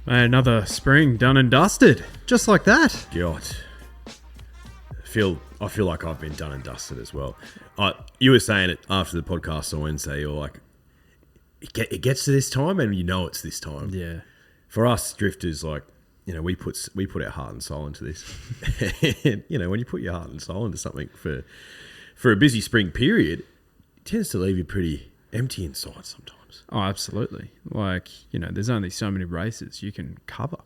Another spring done and dusted. Just like that. God. I feel like I've been done and dusted as well. You were saying it after the podcast on Wednesday. You're like, it gets to this time and you know it's this time. Yeah. For us drifters, like, you know, we put our heart and soul into this. And, you know, when you put your heart and soul into something for a busy spring period, it tends to leave you pretty empty inside sometimes. Oh, absolutely. Like, you know, there's only so many races you can cover.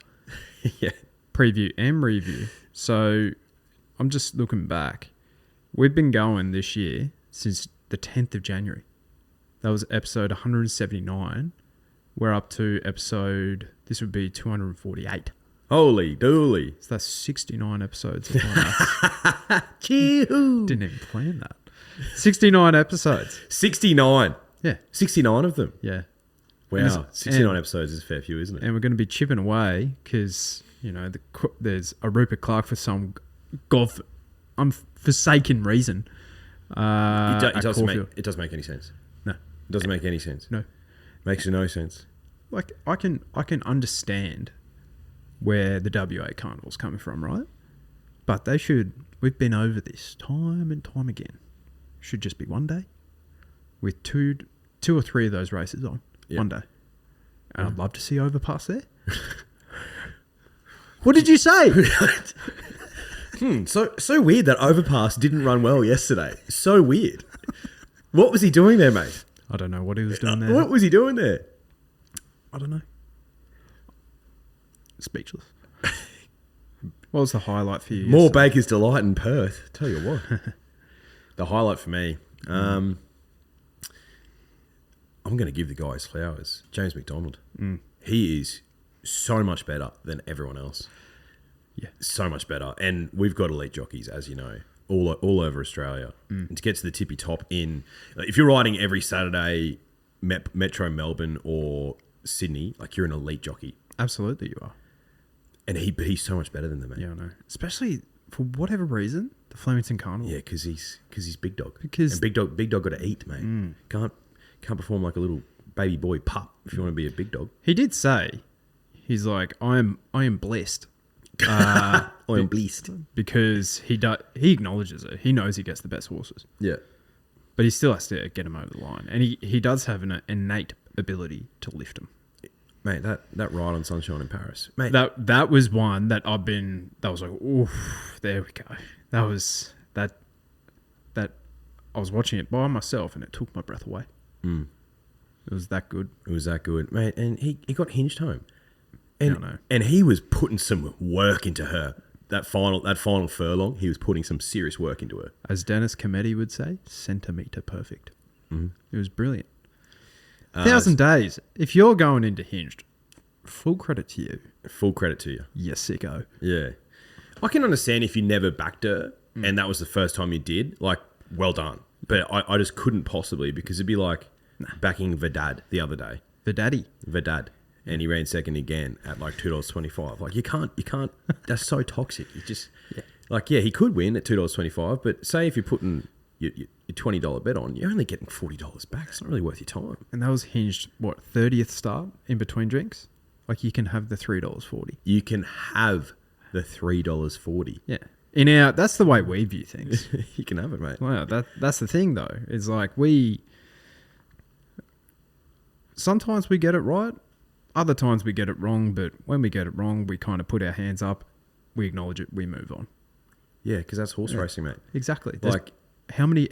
Yeah. Preview and review. So I'm just looking back. We've been going this year since the 10th of January. That was episode 179. We're up to this would be 248. Holy dooly. So that's 69 episodes of my Chee-hoo. Didn't even plan that. 69 episodes. 69. Yeah. 69 of them. Yeah. Wow. 69 episodes is a fair few, isn't it? And we're going to be chipping away because, you know, there's a Rupert Clark for some forsaken reason. It doesn't make any sense. No. It doesn't make any sense. No. Makes no sense. Like, I can understand where the WA Carnival's coming from, right? But we've been over this time and time again. Should just be one day with two or three of those races on one day. And I'd love to see Overpass there. What did you say? So weird that Overpass didn't run well yesterday. So weird. What was he doing there, mate? I don't know what he was doing there. What was he doing there? I don't know. Speechless. What was the highlight for you? More Baker's Delight in Perth. Tell you what. The highlight for me, I'm going to give the guy his flowers. James McDonald. He is so much better than everyone else. Yeah. So much better. And we've got elite jockeys, as you know, all over Australia. And to get to the tippy top if you're riding every Saturday, Metro Melbourne or Sydney, like you're an elite jockey. Absolutely you are. And he's so much better than them, mate. Yeah, I know. Especially for whatever reason, the Flemington Carnival. Yeah, because he's big dog. Because and big dog got to eat, mate. Can't perform like a little baby boy pup if you want to be a big dog. He did say, he's like, I am blessed. I am blessed because he acknowledges it. He knows he gets the best horses. Yeah, but he still has to get them over the line, and he does have an innate ability to lift them. Mate, that ride on Sunshine in Paris, mate. That was one that that was like, oof, there we go. That was that I was watching it by myself, and it took my breath away. It was that good. It was that good, mate. And he got hinged home. And he was putting some work into her. That final furlong, he was putting some serious work into her. As Dennis Cometti would say, centimetre perfect. It was brilliant. 1,000 days. If you're going into Hinged, full credit to you. Full credit to you. Yes, sicko. Yeah. I can understand if you never backed her and that was the first time you did. Like, well done. But I just couldn't possibly, because it'd be like backing Vedad the other day. Vedad. And he ran second again at like $2.25. Like, you can't. That's so toxic. You just he could win at $2.25, but say if you're putting your $20 bet on, you're only getting $40 back. It's not really worth your time. And that was Hinged, 30th start in between drinks? Like, you can have the $3.40. You can have the $3.40. Yeah. That's the way we view things. You can have it, mate. Wow, that's the thing though. It's like sometimes we get it right. Other times we get it wrong, but when we get it wrong, we kind of put our hands up, we acknowledge it, we move on. Yeah, because that's horse racing, mate. Exactly. Like, how many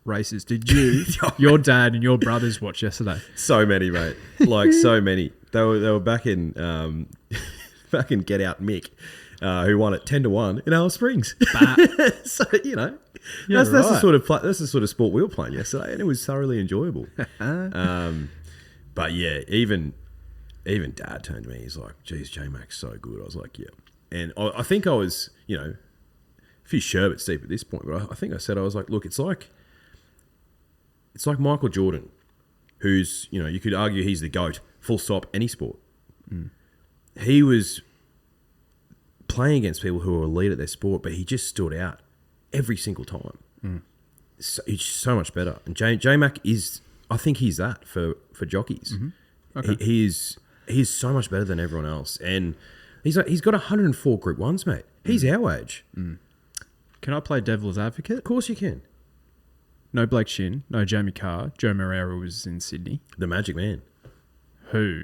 races did you, your dad, and your brothers watch yesterday? So many, mate. Like, so many. They were back in Get Out Mick, who won it 10-1 in Alice Springs. So that's the sort of sport we were playing yesterday, and it was thoroughly enjoyable. But yeah, even Dad turned to me. He's like, "Geez, J-Mac's so good." I was like, "Yeah." And I think I was, a few sherbets deep at this point, but I think I said, I was like, "Look, it's like Michael Jordan, who's, you could argue he's the GOAT, full stop, any sport." He was playing against people who were elite at their sport, but he just stood out every single time. So, he's so much better. And J-Mac is, I think he's that for jockeys. Okay. He is He's so much better than everyone else. And he's got 104 Group 1s, mate. He's our age. Can I play devil's advocate? Of course you can. No Blake Shin, no Jamie Carr. Joe Moreira was in Sydney. The Magic Man. Who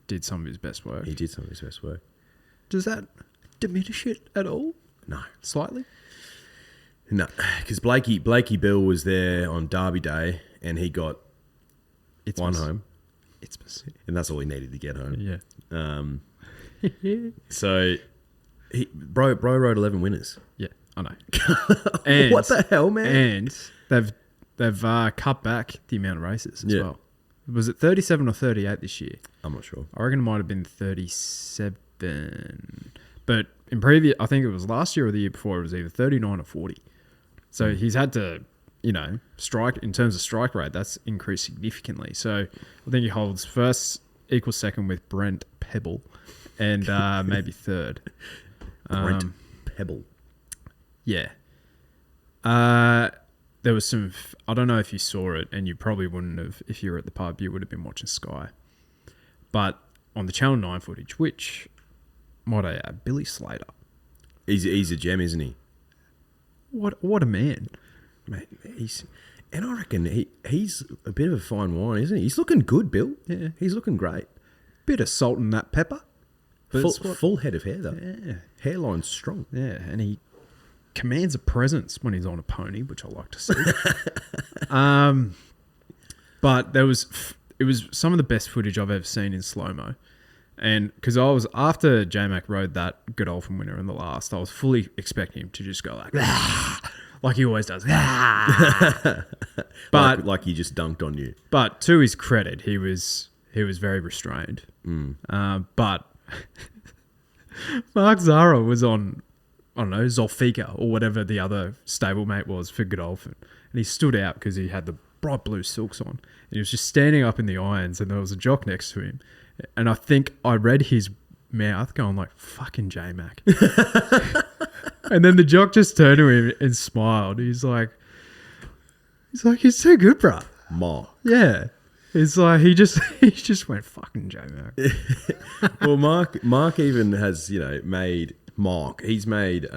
did some of his best work. He did some of his best work. Does that diminish it at all? No. Slightly? No, because Blakey Bill was there on Derby Day and he got one home. It's and that's all he needed to get home. Yeah. So, bro rode 11 winners. Yeah, I know. And, what the hell, man? And they've cut back the amount of races as well. Was it 37 or 38 this year? I'm not sure. I reckon it might have been 37. But in previous, I think it was last year or the year before, it was either 39 or 40. So he's had to, strike, in terms of strike rate, that's increased significantly. So I think he holds first, equal second with Brent Pebble, and maybe third. Brent Pebble. Yeah. There was some, I don't know if you saw it, and you probably wouldn't have, if you were at the pub, you would have been watching Sky. But on the Channel 9 footage, which, might I add, Billy Slater. He's a gem, isn't he? What a man. Mate, and I reckon he's a bit of a fine wine, isn't he? He's looking good, Bill. Yeah. He's looking great. Bit of salt in that pepper. Full head of hair, though. Yeah. Hairline's strong. Yeah, and he commands a presence when he's on a pony, which I like to see. But it was some of the best footage I've ever seen in slow-mo. And because I was, after J-Mac rode that Godolphin winner in the last, I was fully expecting him to just go like he always does. But like he just dunked on you. But to his credit, he was very restrained. But Mark Zara was on, I don't know, Zolfika or whatever the other stablemate was for Godolphin. And he stood out because he had the bright blue silks on. And he was just standing up in the irons and there was a jock next to him. And I think I read his mouth going like, fucking J-Mac. And then the jock just turned to him and smiled. He's like, he's too good, bruh. Mark. Yeah. It's like, he just went, fucking J-Mac. Well, Mark even has, he's made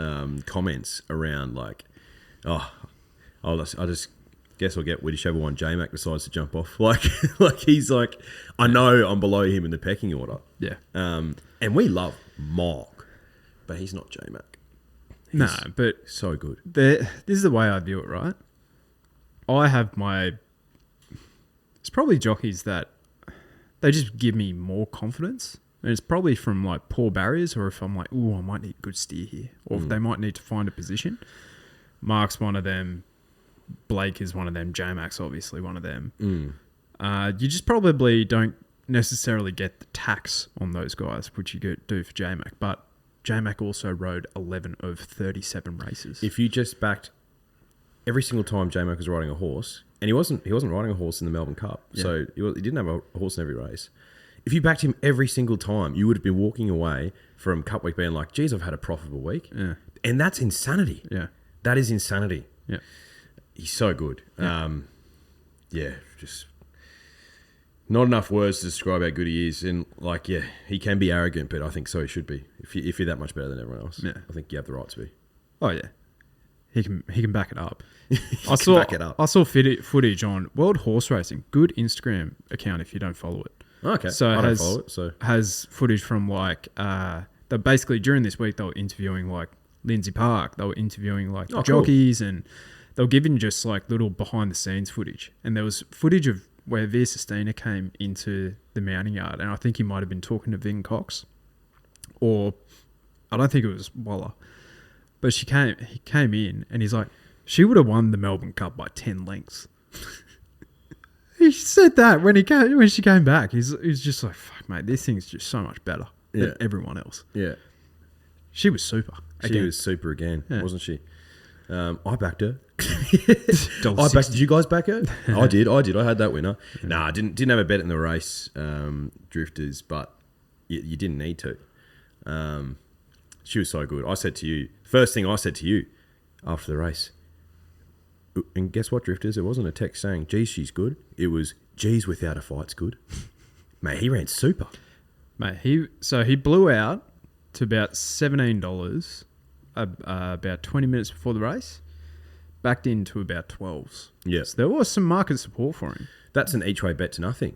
comments around like, I just guess I'll get whichever one J-Mac decides to jump off. Like he's like, I know I'm below him in the pecking order. Yeah. And we love Mark, but he's not J-Mac. No, but so good. This is the way I view it, right? I have it's probably jockeys that they just give me more confidence. And it's probably from like poor barriers, or if I'm like, ooh, I might need a good steer here. Or if they might need to find a position. Mark's one of them. Blake is one of them. J-Mac's obviously one of them. You just probably don't necessarily get the tax on those guys, which you do for J-Mac. But J-Mac also rode 11 of 37 races. If you just backed every single time J-Mac was riding a horse, and he wasn't riding a horse in the Melbourne Cup, so he didn't have a horse in every race. If you backed him every single time, you would have been walking away from Cup Week being like, geez, I've had a profitable week. Yeah. And that's insanity. Yeah. That is insanity. Yeah. He's so good. Just not enough words to describe how good he is. And he can be arrogant, but I think so he should be. If you're that much better than everyone else, I think you have the right to be. Oh yeah, he can back it up. I saw footage on World Horse Racing. Good Instagram account if you don't follow it. Okay, so I don't follow it. So has footage from they basically during this week they were interviewing like Lindsay Park. They were interviewing like jockeys and they were giving just like little behind the scenes footage. And there was footage of where Veer Sistina came into the mounting yard. And I think he might have been talking to Vin Cox. Or I don't think it was Waller. But he came in and he's like, she would have won the Melbourne Cup by 10 lengths. He said that when she came back. He's just like, fuck mate, this thing's just so much better than everyone else. Yeah. She was super. She was super again, wasn't she? I backed her. Did you guys back her? I did. I had that winner. Yeah. Nah, I didn't have a bet in the race, Drifters, but you didn't need to. She was so good. First thing I said to you after the race, and guess what, Drifters? It wasn't a text saying, geez, she's good. It was, geez, without a fight's good. Mate, he ran super. Mate, he blew out to about $17 about 20 minutes before the race, backed into about 12s. Yes. So there was some market support for him. That's an each way bet to nothing.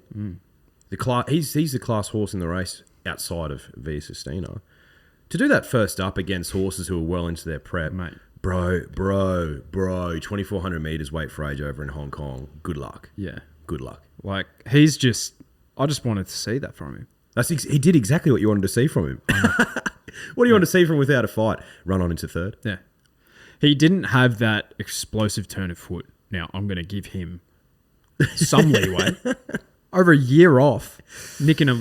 He's the class horse in the race outside of Via Sistina. To do that first up against horses who are well into their prep, Mate. Bro, 2,400 metres weight for age over in Hong Kong. Good luck. Yeah. Good luck. Like, I just wanted to see that from him. He did exactly what you wanted to see from him. What do you want to see from him without a fight? Run on into third. Yeah. He didn't have that explosive turn of foot. Now, I'm going to give him some leeway. Over a year off, nicking a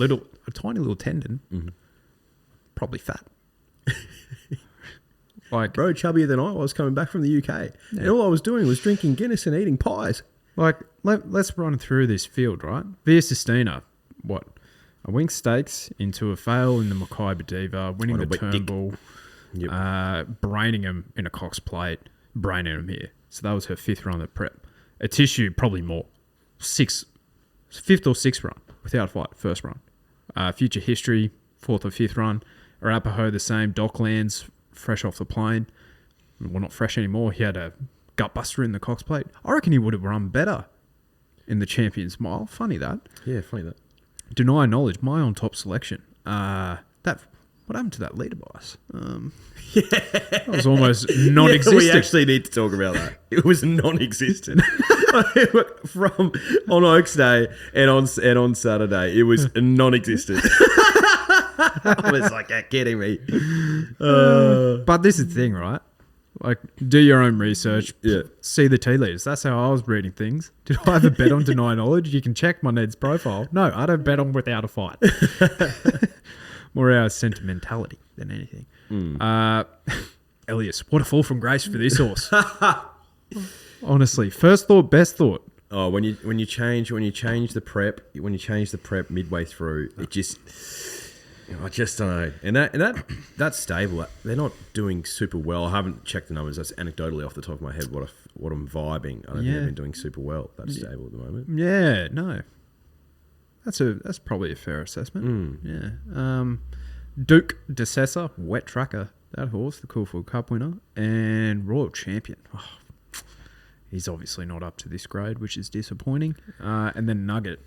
tiny little tendon, probably fat. Like, bro, chubbier than I was coming back from the UK. Yeah. And all I was doing was drinking Guinness and eating pies. Like, let's run through this field, right? Via Sistina, what? A Wink Stakes into a fail in the Mackay Diva, winning the Turnbull, braining him in a Cox Plate, braining him here. So that was her 5th run at prep. A Tissue, probably more. 5th or 6th run, without fight, 1st run. Future History, 4th or 5th run. Arapaho, the same. Docklands, fresh off the plane. Well, not fresh anymore. He had a gutbuster in the Cox Plate. I reckon he would have run better in the Champions Mile. Funny that. Yeah, funny that. Deny knowledge, my on top selection. What happened to that leader bias? That was almost non-existent. We actually need to talk about that. It was non-existent. From on Oaks Day and on Saturday, it was non-existent. I was like, you're kidding me. But this is the thing, right? Like, do your own research. Yeah. See the tea leaders. That's how I was reading things. Did I have a bet on Deny Knowledge? You can check my Ned's profile. No, I don't bet on without a fight. More our sentimentality than anything. Elias, what a fall from grace for this horse. Honestly, first thought, best thought. Oh, when you change the prep midway through, it just. I just don't know. And that stable, they're not doing super well. I haven't checked the numbers. That's anecdotally off the top of my head what I'm vibing. I don't think they've been doing super well, that stable at the moment. Yeah, no. That's probably a fair assessment. Yeah. Duke DeCessa, wet tracker, that horse, the Caulfield Cup winner, and Royal Champion. Oh, he's obviously not up to this grade, which is disappointing. And then Nugget.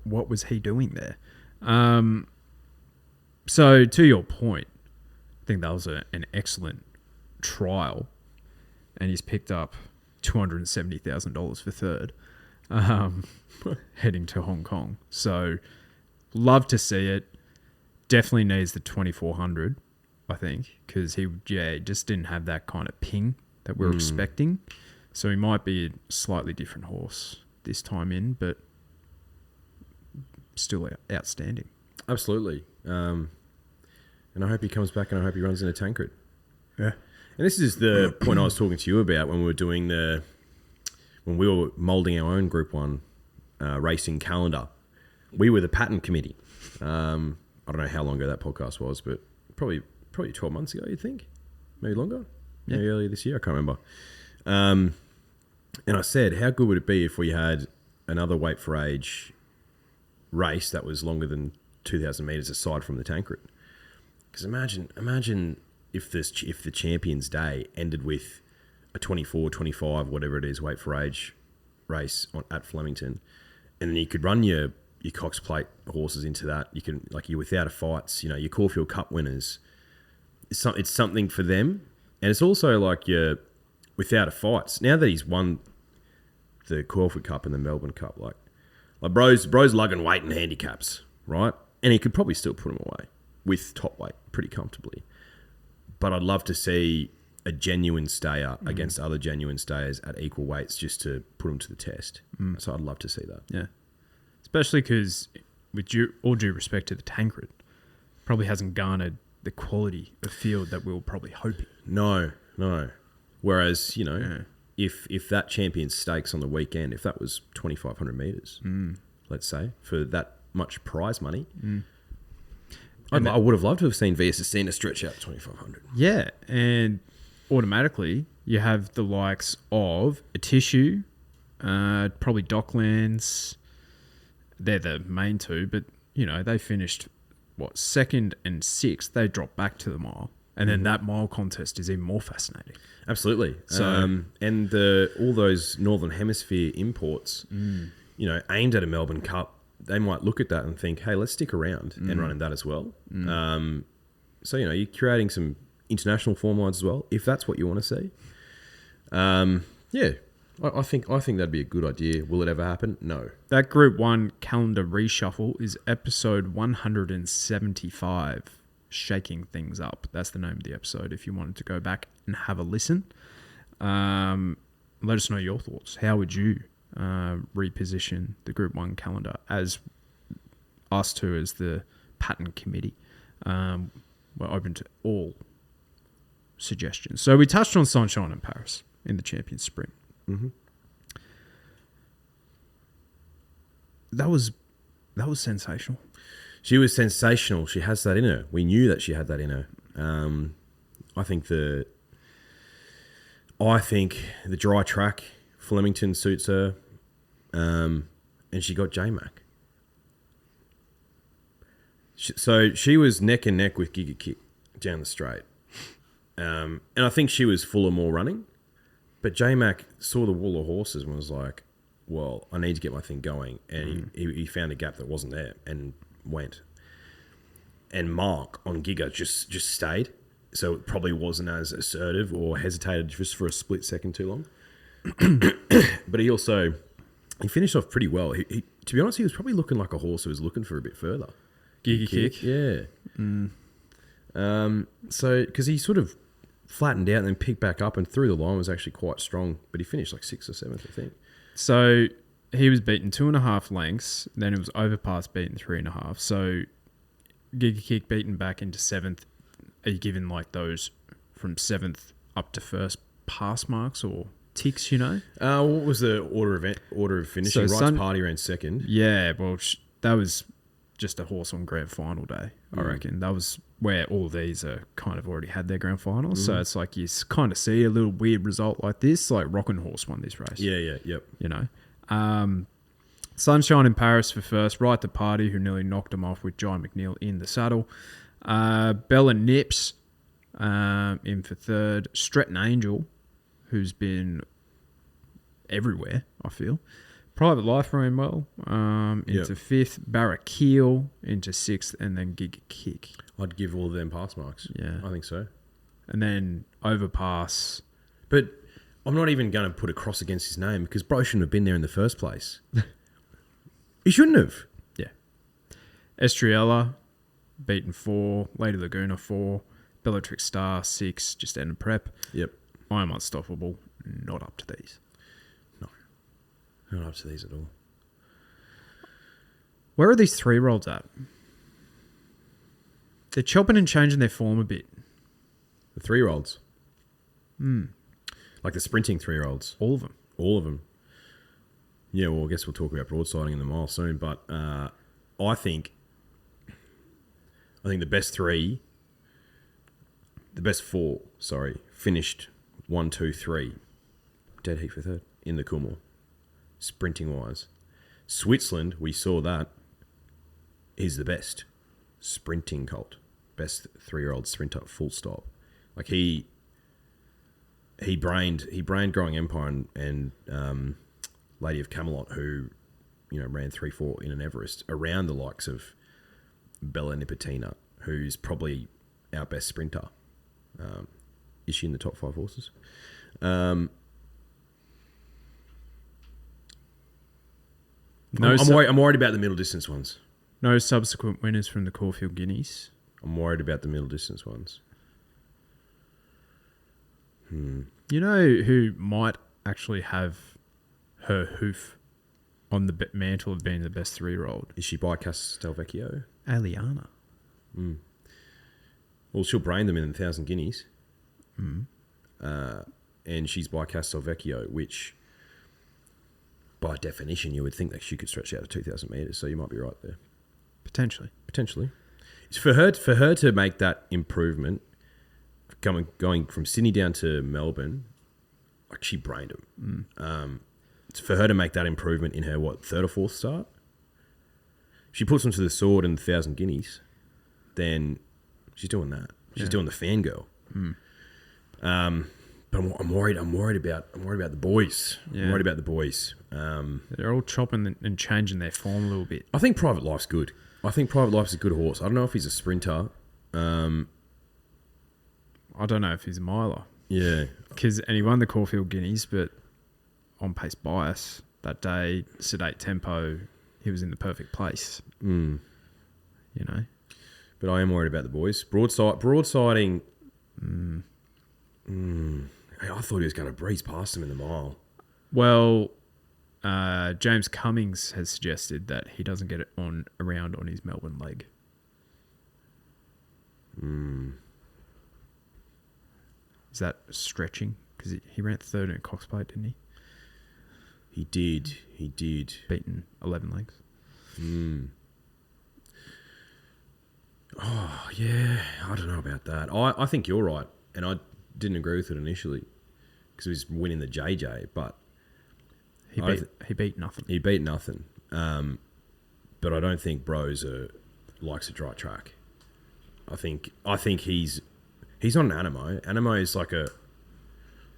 What was he doing there? So to your point, I think that was an excellent trial, and he's picked up $270,000 for third, heading to Hong Kong. So love to see it. Definitely needs the 2,400, I think, because he just didn't have that kind of ping that we're expecting. So he might be a slightly different horse this time in, but still outstanding. Absolutely. And I hope he comes back, and I hope he runs in a Tancred. Yeah. And this is the point I was talking to you about when we were moulding our own Group 1 racing calendar. We were the pattern committee. I don't know how long ago that podcast was, but probably 12 months ago, you'd think. Maybe longer. Yeah. Maybe earlier this year. I can't remember. And I said, how good would it be if we had another weight for age race that was longer than 2,000 metres aside from the Tancred? Because imagine if the Champions Day ended with a 24, 25, whatever it is, weight for age race at Flemington, and then you could run your Cox Plate horses into that. You can, like, your Without a Fights, your Caulfield Cup winners. It's something for them, and it's also like your Without a Fights. Now that he's won the Caulfield Cup and the Melbourne Cup, like bro's lugging weight and handicaps, right? And he could probably still put him away with top weight pretty comfortably. But I'd love to see a genuine stayer against other genuine stayers at equal weights just to put them to the test. So I'd love to see that. Yeah. Especially because, with all due respect to the Tancred, probably hasn't garnered the quality of field that we were probably hoping. No. Whereas, if that Champions Stakes on the weekend, if that was 2,500 metres, let's say, for that much prize money, I would have loved to have seen Via Sistina stretch out 2,500. Yeah, and automatically you have the likes of a Tissue, probably Docklands, they're the main two, but, they finished, second and sixth. They dropped back to the mile. And then that mile contest is even more fascinating. Absolutely. So, and all those Northern Hemisphere imports, aimed at a Melbourne Cup, they might look at that and think, hey, let's stick around and run in that as well. So, you're creating some international form lines as well, if that's what you want to see. I think that'd be a good idea. Will it ever happen? No. That Group 1 calendar reshuffle is episode 175, Shaking Things Up. That's the name of the episode if you wanted to go back and have a listen. Let us know your thoughts. How would you reposition the Group 1 calendar as us two as the pattern committee? We're open to all suggestions. So we touched on Sunshine in Paris in the Champions Sprint. Mm-hmm. That was sensational. She was sensational. She has that in her. We knew that she had that in her. I think the dry track Flemington suits her, and she got J-Mac. So she was neck and neck with Giga Kick down the straight, and I think she was full of more running. But J-Mac saw the wall of horses and was like, well, I need to get my thing going. And he found a gap that wasn't there and went. And Mark on Giga just stayed. So it probably wasn't as assertive or hesitated just for a split second too long. But he finished off pretty well. He, to be honest, he was probably looking like a horse who was looking for a bit further. Giga Kick? Yeah. So, because he sort of flattened out and then picked back up and through the line was actually quite strong, but he finished like 6th or 7th, I think. So he was beaten 2.5 lengths, then it was Overpass beaten 3.5. So Giga Kick beaten back into 7th. Are you giving like those from 7th up to first pass marks or ticks, What was the order of finishing? So Wright's Party ran second. Yeah, well, that was just a horse on grand final day, I reckon. That was where all these are kind of already had their grand finals. So it's like you kind of see a little weird result like this, like Rockin' Horse won this race. Yep. Sunshine in Paris for first, Right to Party, who nearly knocked him off with John McNeil in the saddle. Bella Nips in for third. Stretton Angel, who's been everywhere, I feel. Private Life ran well into 5th. Barraquil into 6th, and then Giga Kick. I'd give all of them pass marks. Yeah. I think so. And then Overpass. But I'm not even going to put a cross against his name because bro shouldn't have been there in the first place. He shouldn't have. Yeah. Estriella, beaten 4. Lady Laguna 4. Bellatrix Star 6, just ended prep. Yep. I Am Unstoppable, not up to these. No. Not up to these at all. Where are these 3-year-olds at? They're chopping and changing their form a bit. The 3-year-olds? Like the sprinting 3-year-olds? All of them. All of them. Yeah, well, I guess we'll talk about broadsiding in the mile soon, but I think the best 4, finished 1, 2, 3, dead heat for third in the Coolmore, sprinting wise. Switzerland, we saw that, is the best sprinting colt, best 3-year-old sprinter, full stop. Like he brained Growing Empire and Lady of Camelot, who ran 3-4 in an Everest around the likes of Bella Nipotina, who's probably our best sprinter. Is she in the top 5 horses? I'm worried about the middle distance ones. No subsequent winners from the Caulfield Guineas. I'm worried about the middle distance ones. You know who might actually have her hoof on the mantle of being the best 3-year-old? Is she by Castelvecchio? Aliana. Well, she'll brain them in 1,000 guineas. And she's by Castelvecchio, which, by definition, you would think that she could stretch out to 2,000 metres, so you might be right there. Potentially. It's for her to make that improvement, going from Sydney down to Melbourne, like she brained them. It's for her to make that improvement in her, 3rd or 4th start? she puts them to the sword and 1,000 guineas, then she's doing that. She's doing the fangirl. But I'm worried. I'm worried about the boys. Yeah. I'm worried about the boys. They're all chopping and changing their form a little bit. I think Private Life's good. I think Private Life's a good horse. I don't know if he's a sprinter. I don't know if he's a miler. Yeah. And he won the Caulfield Guineas, but on pace bias that day, sedate tempo, he was in the perfect place. You know. But I am worried about the boys. Broadsiding. I thought he was going to breeze past him in the mile. Well, James Cummings has suggested that he doesn't get it around on his Melbourne leg. Is that stretching? Because he ran third in Cox Plate, didn't he? He did. Beaten 11 legs. Oh, yeah. I don't know about that. I think you're right. And I didn't agree with it initially because he was winning the JJ, but he beat nothing. He beat nothing. But I don't think Bros likes a dry track. I think he's not an Animo. Animo is like a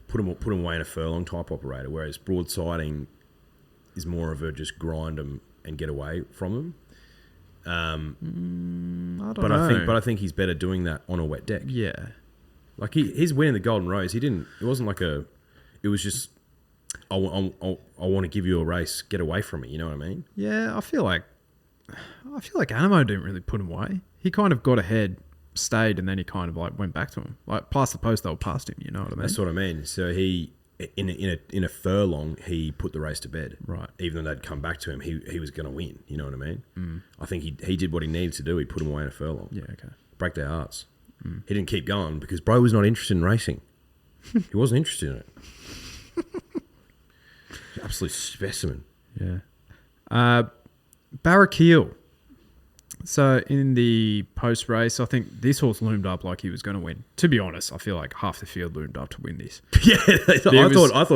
put him away in a furlong type operator, whereas broadsiding is more of a just grind them and get away from them. I don't know. I think he's better doing that on a wet deck. Yeah. Like he's winning the Golden Rose. It wasn't like it was just, I want to give you a race, get away from it. You know what I mean? Yeah, I feel like Animo didn't really put him away. He kind of got ahead, stayed, and then he kind of like went back to him. Like past the post, they were past him. You know what I mean? That's what I mean. So he, in a furlong, he put the race to bed. Right. Even though they'd come back to him, he was going to win. You know what I mean? I think he did what he needed to do. He put him away in a furlong. Yeah, okay. Break their hearts. He didn't keep going because Bro was not interested in racing. He wasn't interested in it. Absolute specimen. Yeah. Barraquil. So in the post race, I think this horse loomed up like he was going to win. To be honest, I feel like half the field loomed up to win this. Yeah, I thought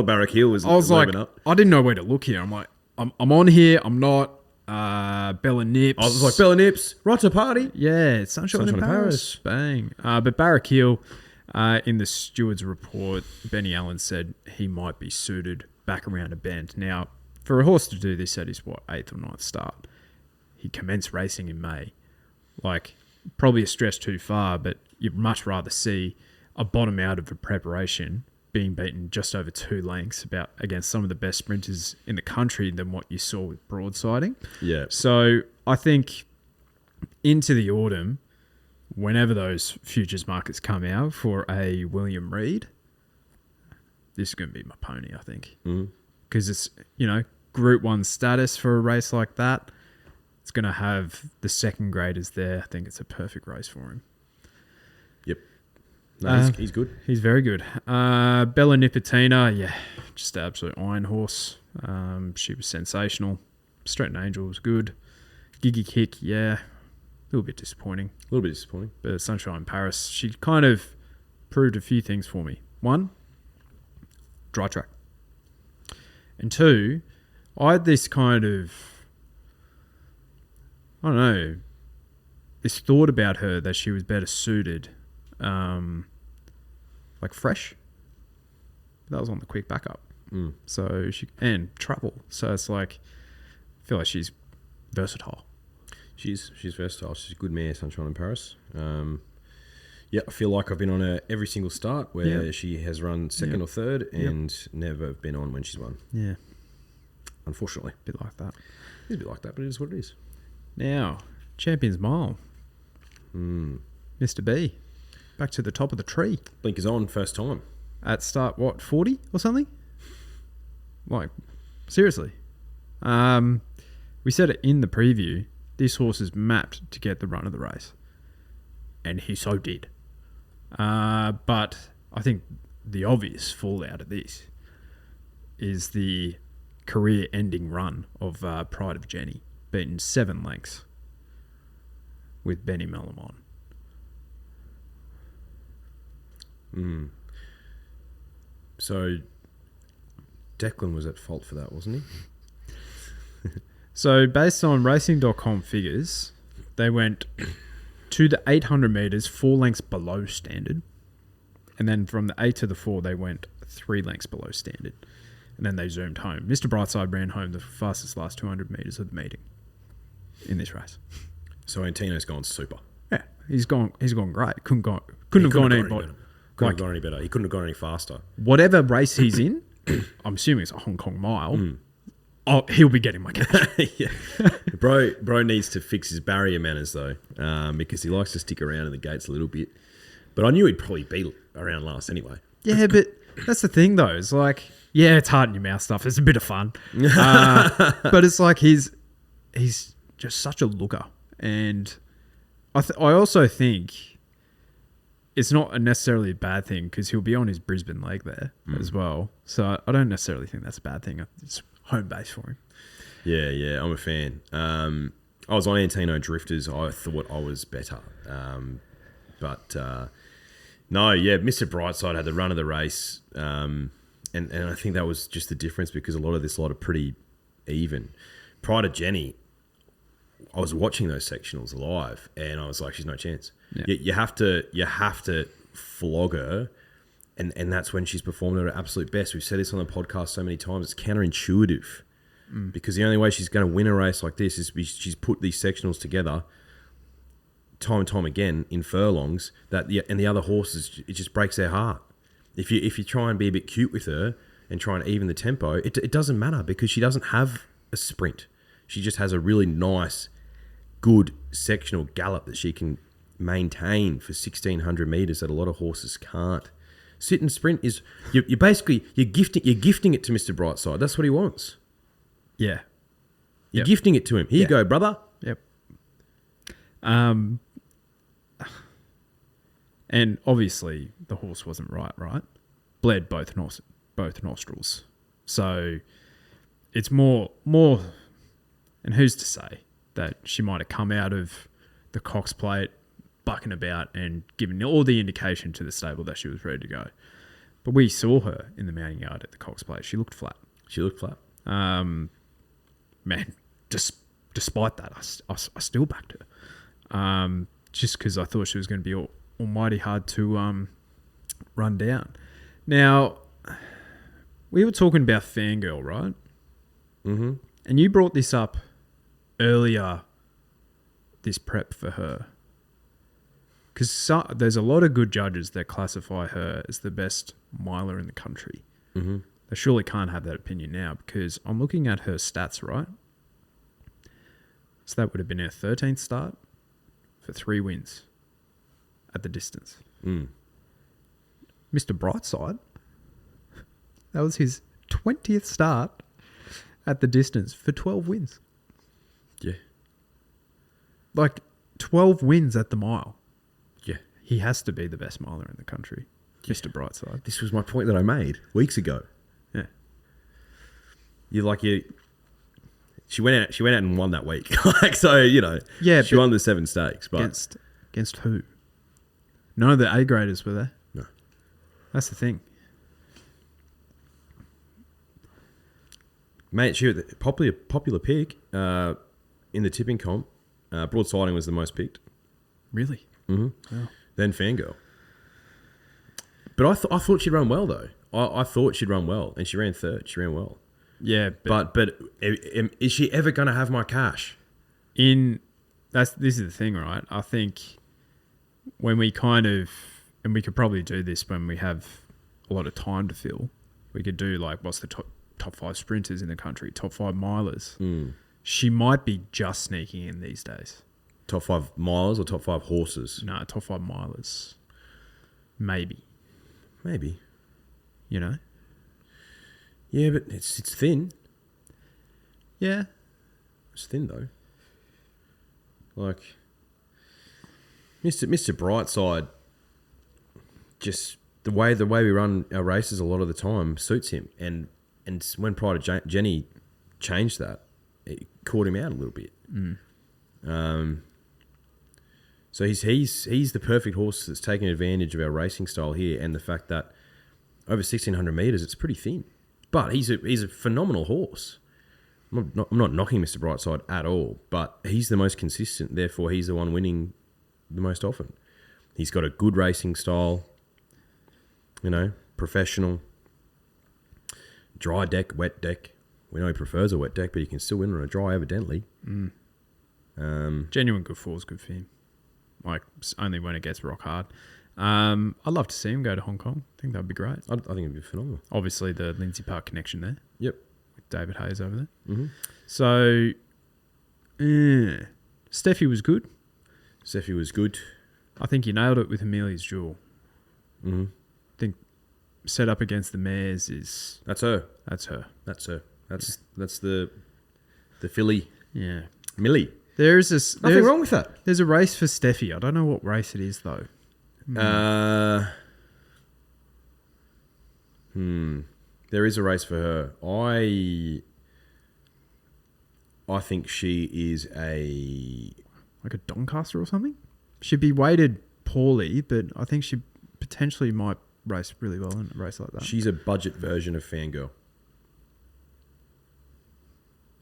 Barraquil was. I was like, up. I didn't know where to look here. I'm like, I'm on here. I'm not. Bella Nips. I was like, Bella Nips, right to party. Yeah, Sunshine in Paris. Bang. But Barraquil, in the steward's report, Benny Allen said he might be suited back around a bend. Now, for a horse to do this at his, 8th or 9th start, he commenced racing in May. Like, probably a stretch too far, but you'd much rather see a bottom out of a preparation being beaten just over 2 lengths against some of the best sprinters in the country than what you saw with broadsiding. Yeah. So I think into the autumn, whenever those futures markets come out for a William Reid, this is going to be my pony, I think. Because it's, Group 1 status for a race like that. It's going to have the second graders there. I think it's a perfect race for him. Yep. No, he's good. He's very good. Bella Nipotina, yeah, just an absolute iron horse. She was sensational. Stretton Angel was good. Giggy Kick, yeah, a little bit disappointing. But Sunshine in Paris, she kind of proved a few things for me. 1, dry track. And 2, I had this kind of, I don't know, this thought about her that she was better suited like fresh. That was on the quick backup. So and travel. So it's like, I feel like she's versatile. She's versatile. She's a good mare, Sunshine in Paris. Yeah, I feel like I've been on her every single start where she has run second or third and never been on when she's won. Yeah. Unfortunately. A bit like that. It's a bit like that, but it is what it is. Now, Champions Mile. Mr. B. Back to the top of the tree. Blinkers on, first time. At start, 40 or something? Like, seriously. We said it in the preview. This horse is mapped to get the run of the race. And he so did. But I think the obvious fallout of this is the career-ending run of Pride of Jenny, beaten 7 lengths with Benny Melamon. So Declan was at fault for that, wasn't he? So based on racing.com figures, they went to the 800 metres 4 lengths below standard. And then from the 8 to the 4, they went 3 lengths below standard. And then they zoomed home. Mr. Brightside ran home the fastest last 200 metres of the meeting in this race. So Antino's gone super. Yeah, he's gone great. Couldn't have gone any better. Couldn't have gone any better. He couldn't have gone any faster. Whatever race he's in, I'm assuming it's a Hong Kong mile. He'll be getting my cash. Yeah. Bro needs to fix his barrier manners though, because he likes to stick around in the gates a little bit. But I knew he'd probably be around last anyway. Yeah, but that's the thing though. It's like, yeah, it's hard in your mouth stuff. It's a bit of fun, but it's like he's just such a looker, and I also think it's not necessarily a bad thing because he'll be on his Brisbane leg there as well. So I don't necessarily think that's a bad thing. It's home base for him. Yeah, I'm a fan. I was on Antino Drifters. I thought I was better. But Mr. Brightside had the run of the race. And I think that was just the difference because a lot of this lot are pretty even. Prior to Jenny, I was watching those sectionals live and I was like, she's no chance. Yeah. You have to flog her. And that's when she's performed at her absolute best. We've said this on the podcast so many times. It's counterintuitive because the only way she's going to win a race like this is she's put these sectionals together time and time again in furlongs and the other horses, it just breaks their heart. If you try and be a bit cute with her and try and even the tempo, it doesn't matter because she doesn't have a sprint. She just has a really nice, good sectional gallop that she can maintain for 1,600 metres that a lot of horses can't. Sit and sprint is you're gifting it to Mr. Brightside. That's what he wants. Yeah, you're gifting it to him. Here you go, brother. Yep. And obviously the horse wasn't right? Bled both nostrils. So it's more, and who's to say that she might have come out of the Cox Plate bucking about and given all the indication to the stable that she was ready to go. But we saw her in the mounting yard at the Cox Plate. She looked flat. Man, despite that, I still backed her. Just because I thought she was going to be almighty hard to run down. Now, we were talking about Fangirl, right? Mm-hmm. And you brought this up earlier, this prep for her. Because there's a lot of good judges that classify her as the best miler in the country. Mm-hmm. They surely can't have that opinion now because I'm looking at her stats, right? So that would have been her 13th start for 3 wins at the distance. Mm. Mr. Brightside, that was his 20th start at the distance for 12 wins. Yeah. Like 12 wins at the mile. Yeah. He has to be the best miler in the country, yeah. Mr. Brightside. This was my point that I made weeks ago. Yeah. She went out and won that week. Yeah, she won the 7 stakes. But against who? None of the A graders were there. No. That's the thing. Mate, she was a popular pick in the tipping comp. Broadsiding was the most picked. Really? Mm-hmm. Oh. Then Fangirl. But I thought she'd run well, though. I thought she'd run well, and she ran 3rd. She ran well. Yeah, but is she ever going to have my cash? This is the thing, right? I think when we and we could probably do this when we have a lot of time to fill, we could do like what's the top 5 sprinters in the country, top 5 milers. Mm. She might be just sneaking in these days. Top 5 milers or top 5 horses? No, top 5 milers. Maybe. You know? Yeah, but it's thin. Yeah. It's thin, though. Like, Mr. Brightside, just the way we run our races a lot of the time suits him. And when prior to Jenny changed that, it caught him out a little bit. Mm. So he's the perfect horse that's taking advantage of our racing style here and the fact that over 1,600 metres, it's pretty thin. But he's a phenomenal horse. I'm not knocking Mr. Brightside at all, but he's the most consistent. Therefore, he's the one winning the most often. He's got a good racing style, professional. Dry deck, wet deck. We know he prefers a wet deck, but he can still win on a dry, evidently. Genuine good form is good for him. Like, only when it gets rock hard. I'd love to see him go to Hong Kong. I think that would be great. I think it'd be phenomenal. Obviously, the Lindsay Park connection there. Yep. With David Hayes over there. Mm-hmm. So, Steffi was good. Steffi was good. I think you nailed it with Amelia's Jewel. Mm-hmm. I think set up against the mares is... That's her. That's her. That's her. That's the filly. Yeah. Millie. There's nothing wrong with that. There's a race for Steffi. I don't know what race it is, though. There is a race for her. I think she is like a Doncaster or something. She'd be weighted poorly, but I think she potentially might race really well in a race like that. She's a budget version of Fangirl.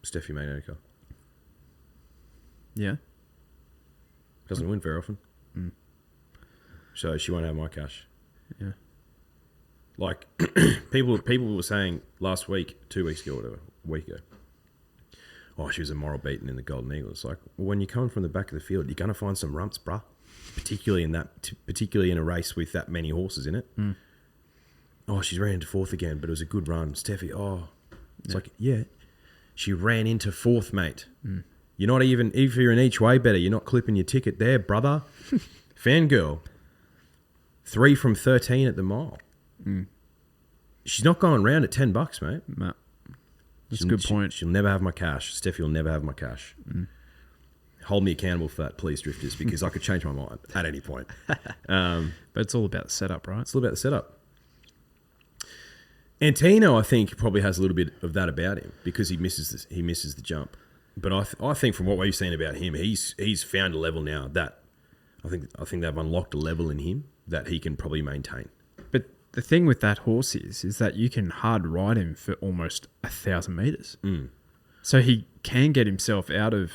Steffi Maynard. Yeah. Doesn't win very often. Mm. So she won't have my cash. Yeah. Like, people were saying last week, 2 weeks ago, whatever, a week ago, oh, she was a moral beaten in the Golden Eagle. It's like, well, when you're coming from the back of the field, you're going to find some rumps, bruh. Particularly in a race with that many horses in it. Mm. Oh, she's ran into fourth again, but it was a good run. Steffi, it's like, yeah, she ran into fourth, mate. Mm. You're not even, if you're in each way better, you're not clipping your ticket there, brother. Fangirl, 3 from 13 at the mile. Mm. She's not going round at $10, mate. No. That's a good point. She'll never have my cash. Steffi will never have my cash. Mm. Hold me accountable for that, please, Drifters, because I could change my mind at any point. But it's all about the setup, right? It's all about the setup. Antino, I think, probably has a little bit of that about him because he misses the jump. But I think from what we've seen about him, he's found a level now that I think they've unlocked a level in him that he can probably maintain. But the thing with that horse is that you can hard ride him for almost 1,000 meters. Mm. So he can get himself out of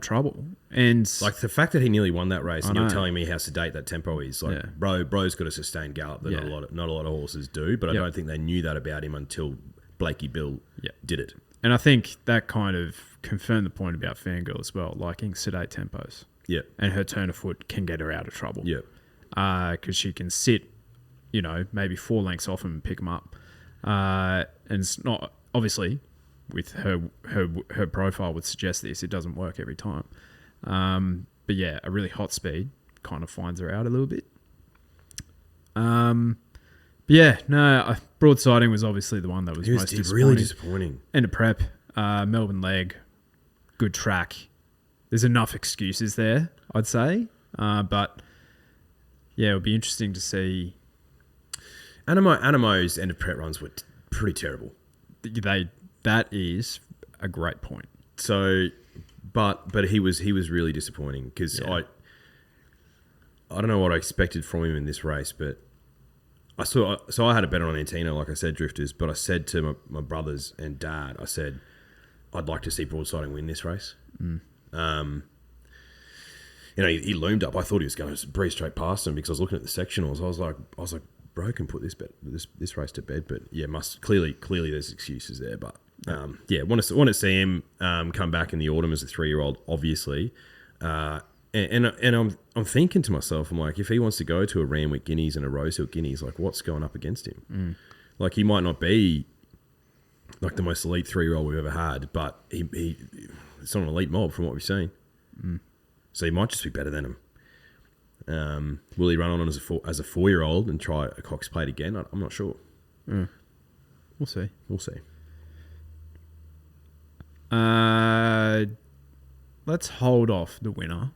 trouble. And like the fact that he nearly won that race, and you're know. telling me how sedate that tempo is. Like, bro's got a sustained gallop that not a lot of horses do. But I don't think they knew that about him until Blakey Bill did it. And I think that kind of confirmed the point about Fangirl as well, liking sedate tempos. Yeah. And her turn of foot can get her out of trouble. Yeah. Because she can sit, maybe 4 lengths off and pick them up. And it's not, obviously, with her profile would suggest this, it doesn't work every time. But yeah, a really hot speed kind of finds her out a little bit. But yeah, no, broadsiding was obviously the one that was most disappointing. Really disappointing. End of prep, Melbourne leg, good track. There's enough excuses there, I'd say. But yeah, it would be interesting to see. Anamo's end of prep runs were pretty terrible. That is a great point. So, but he was really disappointing because I don't know what I expected from him in this race, but I had a bet on Antino, like I said, Drifters, but I said to my brothers and dad, I said, I'd like to see broadsiding win this race. Mm. He loomed up. I thought he was going to breeze straight past him because I was looking at the sectionals. I was like, bro can put this race to bed, but yeah, clearly there's excuses there, but want to see him come back in the autumn as a 3-year-old, obviously. And I'm thinking to myself, I'm like, if he wants to go to a Randwick Guineas and a Rosehill Guineas, like what's going up against him? Mm. Like he might not be like the most elite 3-year-old we've ever had, but it's not an elite mob from what we've seen. Mm. So he might just be better than him. Will he run on as a 4-year-old and try a Cox Plate again? I'm not sure. Mm. We'll see. Let's hold off the winner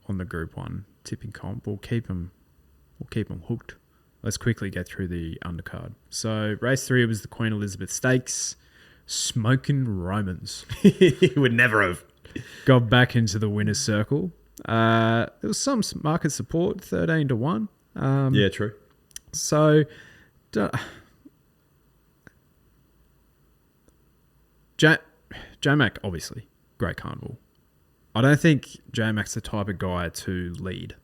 on the Group 1 tipping comp. We'll keep them hooked. Let's quickly get through the undercard. So race 3 was the Queen Elizabeth Stakes. Smoking Romans. He would never have got back into the winner's circle. There was some market support, 13-1. Yeah, true. So James J-Mac, obviously, great carnival. I don't think J-Mac's the type of guy to lead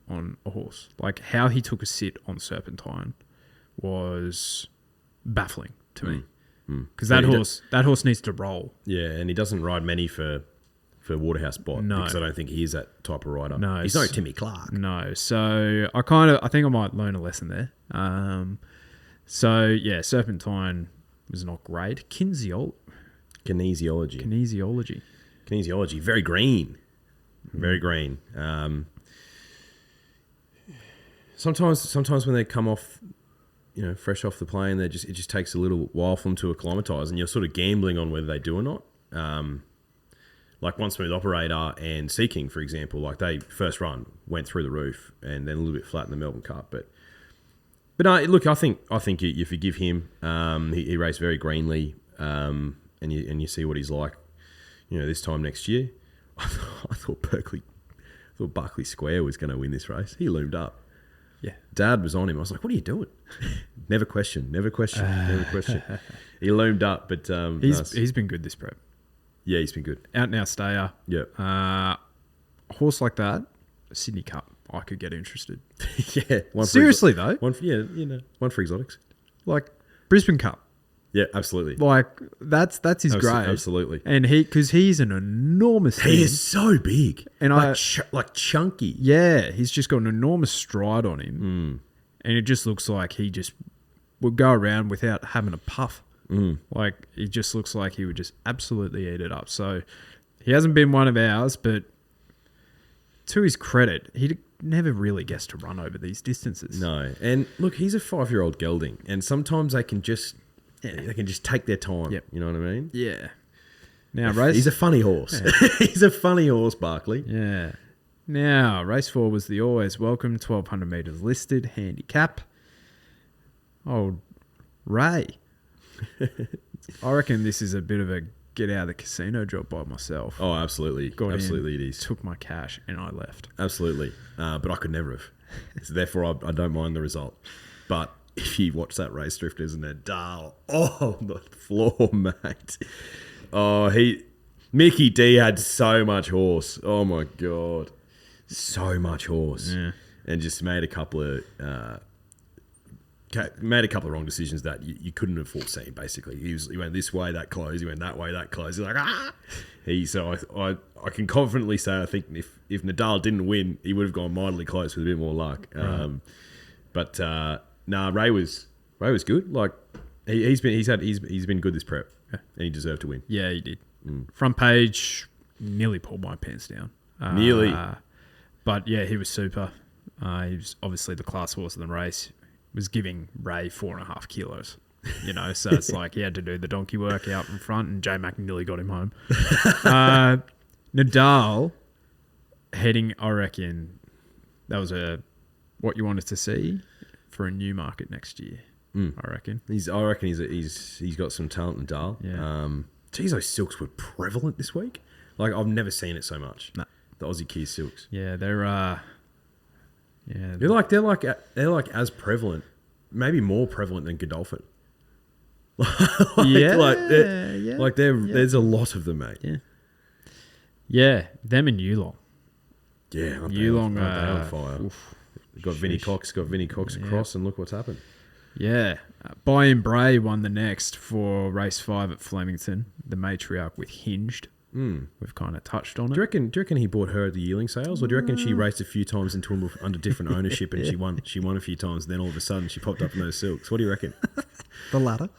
on a horse. Like, how he took a sit on Serpentine was baffling to me. Because that horse needs to roll. Yeah, and he doesn't ride many for Waterhouse spot. No. Because I don't think he is that type of rider. No. He's no Timmy Clark. No. So, I think I might learn a lesson there. So, yeah, Serpentine was not great. Kinesiology. Very green. Very green. Sometimes when they come off, fresh off the plane, it just takes a little while for them to acclimatise, and you're sort of gambling on whether they do or not. Like One Smooth Operator and Seeking, for example, like they first run went through the roof and then a little bit flat in the Melbourne Cup, but no, look, I think you forgive him. He raced very greenly, and you see what he's like, this time next year. I thought Buckley Square was going to win this race. He loomed up. Yeah, Dad was on him. I was like, "What are you doing?" Never question. He loomed up, but he's been good this prep. Yeah, he's been good. Out and out stayer. Yep. A horse like that, Sydney Cup, I could get interested. Yeah. Seriously though. One for exotics. Like Brisbane Cup. Yeah, absolutely. Like that's his grade. Absolutely. And because he's an enormous. He is so big, and like chunky. Yeah, he's just got an enormous stride on him, and it just looks like he just would go around without having a puff. Like it just looks like he would just absolutely eat it up. So he hasn't been one of ours, but to his credit, he never really gets to run over these distances. No, and look, he's a 5-year-old gelding, and sometimes they can just take their time. Yep. You know what I mean? Yeah. Now he's a funny horse. Yeah. He's a funny horse, Barkley. Yeah. Now race 4 was the always welcome 1,200 metres listed handicap. Old Ray. I reckon this is a bit of a get out of the casino job by myself. Oh, absolutely. Absolutely it is. Took my cash and I left. Absolutely. But I could never have. So therefore, I don't mind the result. But if you watch that race, Drifters and Nadal, on the floor, mate. Oh, Mickey D had so much horse. Oh, my God. So much horse. Yeah. And just made a couple of wrong decisions that you couldn't have foreseen. Basically, he went this way, that close. He went that way, that close. He's like So I can confidently say I think if Nadal didn't win, he would have gone mightily close with a bit more luck. But Ray was good. Like he's been good this prep, and he deserved to win. Yeah, he did. Front page nearly pulled my pants down. Nearly, but yeah, he was super. He was obviously the class horse of the race. Was giving Ray 4.5 kilos, so it's like he had to do the donkey work out in front, and J-Mac nearly got him home. Nadal heading, I reckon that was what you wanted to see for a new market next year. I reckon. He's got some talent, Nadal. Yeah. Geez, those silks were prevalent this week. Like I've never seen it so much. No. The Aussie Key silks. Yeah, they're They're like as prevalent, maybe more prevalent than Godolphin. There's a lot of them, mate. Yeah. Yeah, them and Yulong. Yeah, Yulong on fire. Got Vinnie Cox across, and look what's happened. Yeah, By and Bray won the next for race 5 at Flemington. The matriarch with Hinged. We've kind of touched on it. Do you reckon he bought her at the yearling sales, or do you reckon she raced a few times in Toowoomba under different ownership and she won a few times, and then all of a sudden she popped up in those silks? What do you reckon? The latter.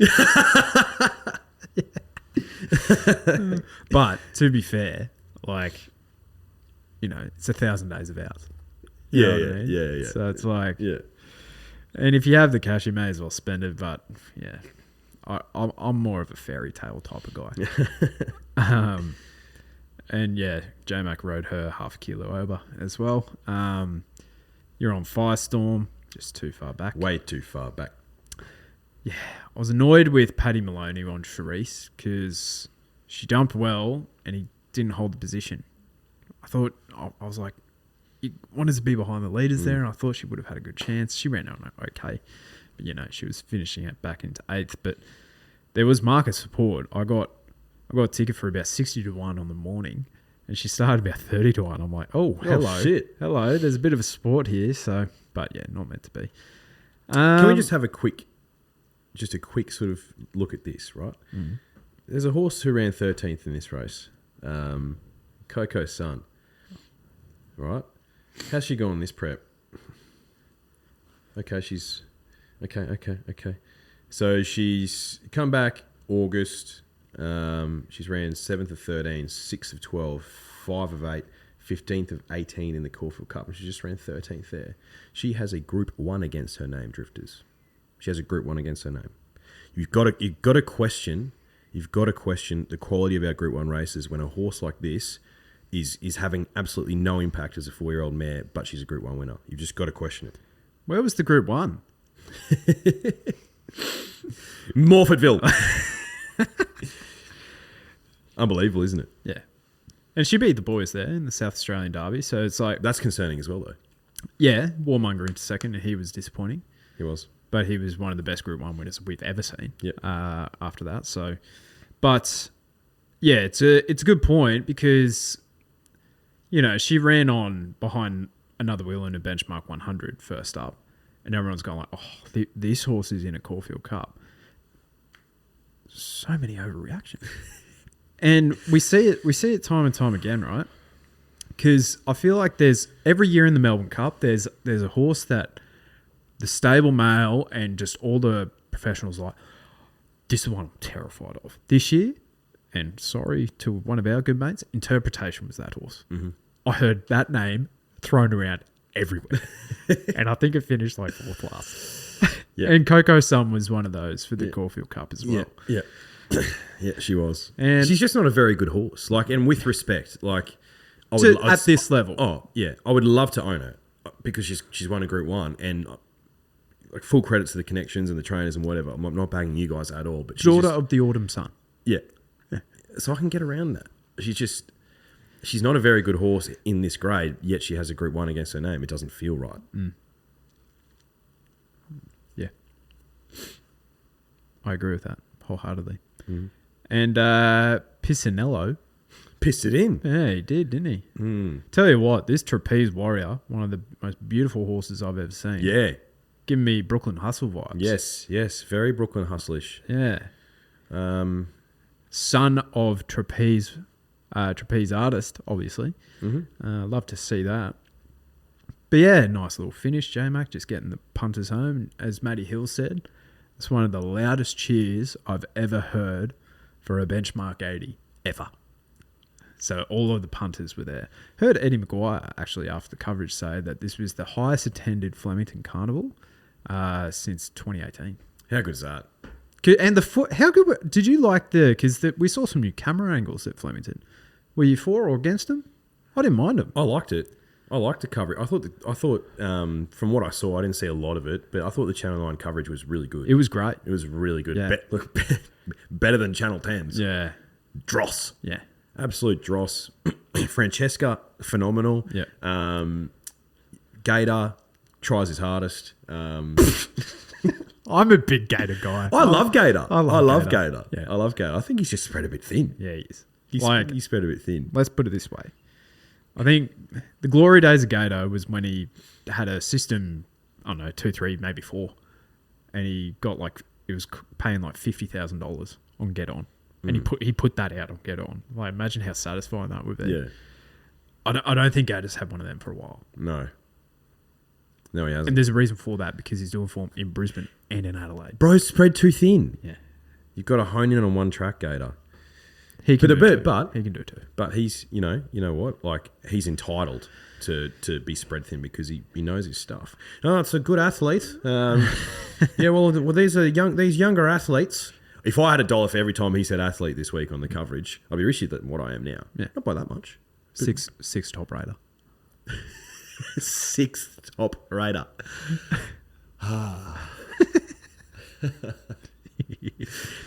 But to be fair, it's 1,000 days of ours. Yeah. So it's like, yeah. And if you have the cash, you may as well spend it. But yeah, I'm more of a fairy tale type of guy. And yeah, J-Mac rode her 0.5 kilo over as well. You're on Firestorm, just too far back. Way too far back. Yeah, I was annoyed with Paddy Maloney on Charisse because she jumped well and he didn't hold the position. I was like, he wanted to be behind the leaders there, and I thought she would have had a good chance. She ran on okay, but she was finishing it back into 8th. But there was market support. I got I got a ticket for about 60 to 1 on the morning, and she started about 30 to 1. I'm like, oh, hello. Shit. Hello, there's a bit of a sport here, so, but yeah, not meant to be. Can we just have a quick sort of look at this, right? Mm. There's a horse who ran 13th in this race, Coco's Son, right? How's she going this prep? Okay, okay. So she's come back August. She's ran 7th of 13, 6th of 12, 5 of 8, 15th of 18 in the Caulfield Cup, and she just ran 13th there. She has a Group 1 against her name, Drifters. She has a Group 1 against her name. You've got to question the quality of our Group 1 races when a horse like this is having absolutely no impact as a 4-year-old mare, but she's a Group 1 winner. You've just got to question it. Where was the Group 1? Morfordville. Unbelievable, isn't it? Yeah. And she beat the boys there in the South Australian Derby, so it's like... That's concerning as well, though. Yeah, Warmonger into second, and he was disappointing. He was. But he was one of the best Group 1 winners we've ever seen. Yep. After that, so... But, yeah, it's a good point because, you know, she ran on behind another wheel in a benchmark 100 first up, and everyone's going like, oh, this horse is in a Caulfield Cup. So many overreactions. And we see it time and time again, right? Because I feel like there's every year in the Melbourne Cup, there's a horse that the stable male and just all the professionals are like, this is one I'm terrified of. This year, and sorry to one of our good mates, Interpretation was that horse. Mm-hmm. I heard that name thrown around everywhere. And I think it finished like 4th last. Yeah. And Coco's Son was one of those for the Caulfield Cup as well. Yeah. Yeah, she was. And she's just not a very good horse. Like, and with respect, like, at this level. Oh, yeah. I would love to own her because she's won a Group 1 and like full credit to the connections and the trainers and whatever. I'm not bagging you guys at all, but Daughter of the Autumn Sun. Yeah. So I can get around that. She's not a very good horse in this grade, yet she has a Group 1 against her name. It doesn't feel right. Mm. Yeah. I agree with that wholeheartedly. Mm. And Pisanello pissed it in. Yeah, he did, didn't he? Mm. Tell you what, this Trapeze Warrior, one of the most beautiful horses I've ever seen. Yeah. Giving me Brooklyn Hustle vibes. Yes. Very Brooklyn Hustle-ish. Yeah. Son of trapeze artist, obviously. Mm-hmm. Love to see that. But yeah, nice little finish, J-Mac, just getting the punters home. As Matty Hill said, it's one of the loudest cheers I've ever heard for a benchmark 80 ever. So all of the punters were there. Heard Eddie Maguire actually after the coverage say that this was the highest attended Flemington Carnival since 2018. How good is that? And how good did you like because we saw some new camera angles at Flemington. Were you for or against them? I didn't mind them. I liked it. I liked the coverage. I thought from what I saw, I didn't see a lot of it, but I thought the Channel 9 coverage was really good. It was great. It was really good. Yeah. Better than Channel 10's. Yeah. Dross. Yeah. Absolute dross. Francesca, phenomenal. Yeah. Gator tries his hardest. I'm a big Gator guy. I love Gator. I love Gator. Yeah. I love Gator. I think he's just spread a bit thin. Yeah, he is. He's spread a bit thin. Let's put it this way. I think the glory days of Gator was when he had a system, I don't know, 2, 3, maybe 4. And he got he was paying $50,000 on Get On. And he put that out on Get On. Like, imagine how satisfying that would be. Yeah. I don't think Gator's had one of them for a while. No, he hasn't. And there's a reason for that, because he's doing form in Brisbane and in Adelaide. Bro's spread too thin. Yeah. You've got to hone in on one track, Gator. He can do it too. But he's, you know what? Like, he's entitled to be spread thin because he knows his stuff. Oh, it's a good athlete. Yeah, well, these younger athletes. If I had $1 for every time he said athlete this week on the coverage, I'd be richer than what I am now. Yeah. Not by that much. Six top rater. 6th top rater.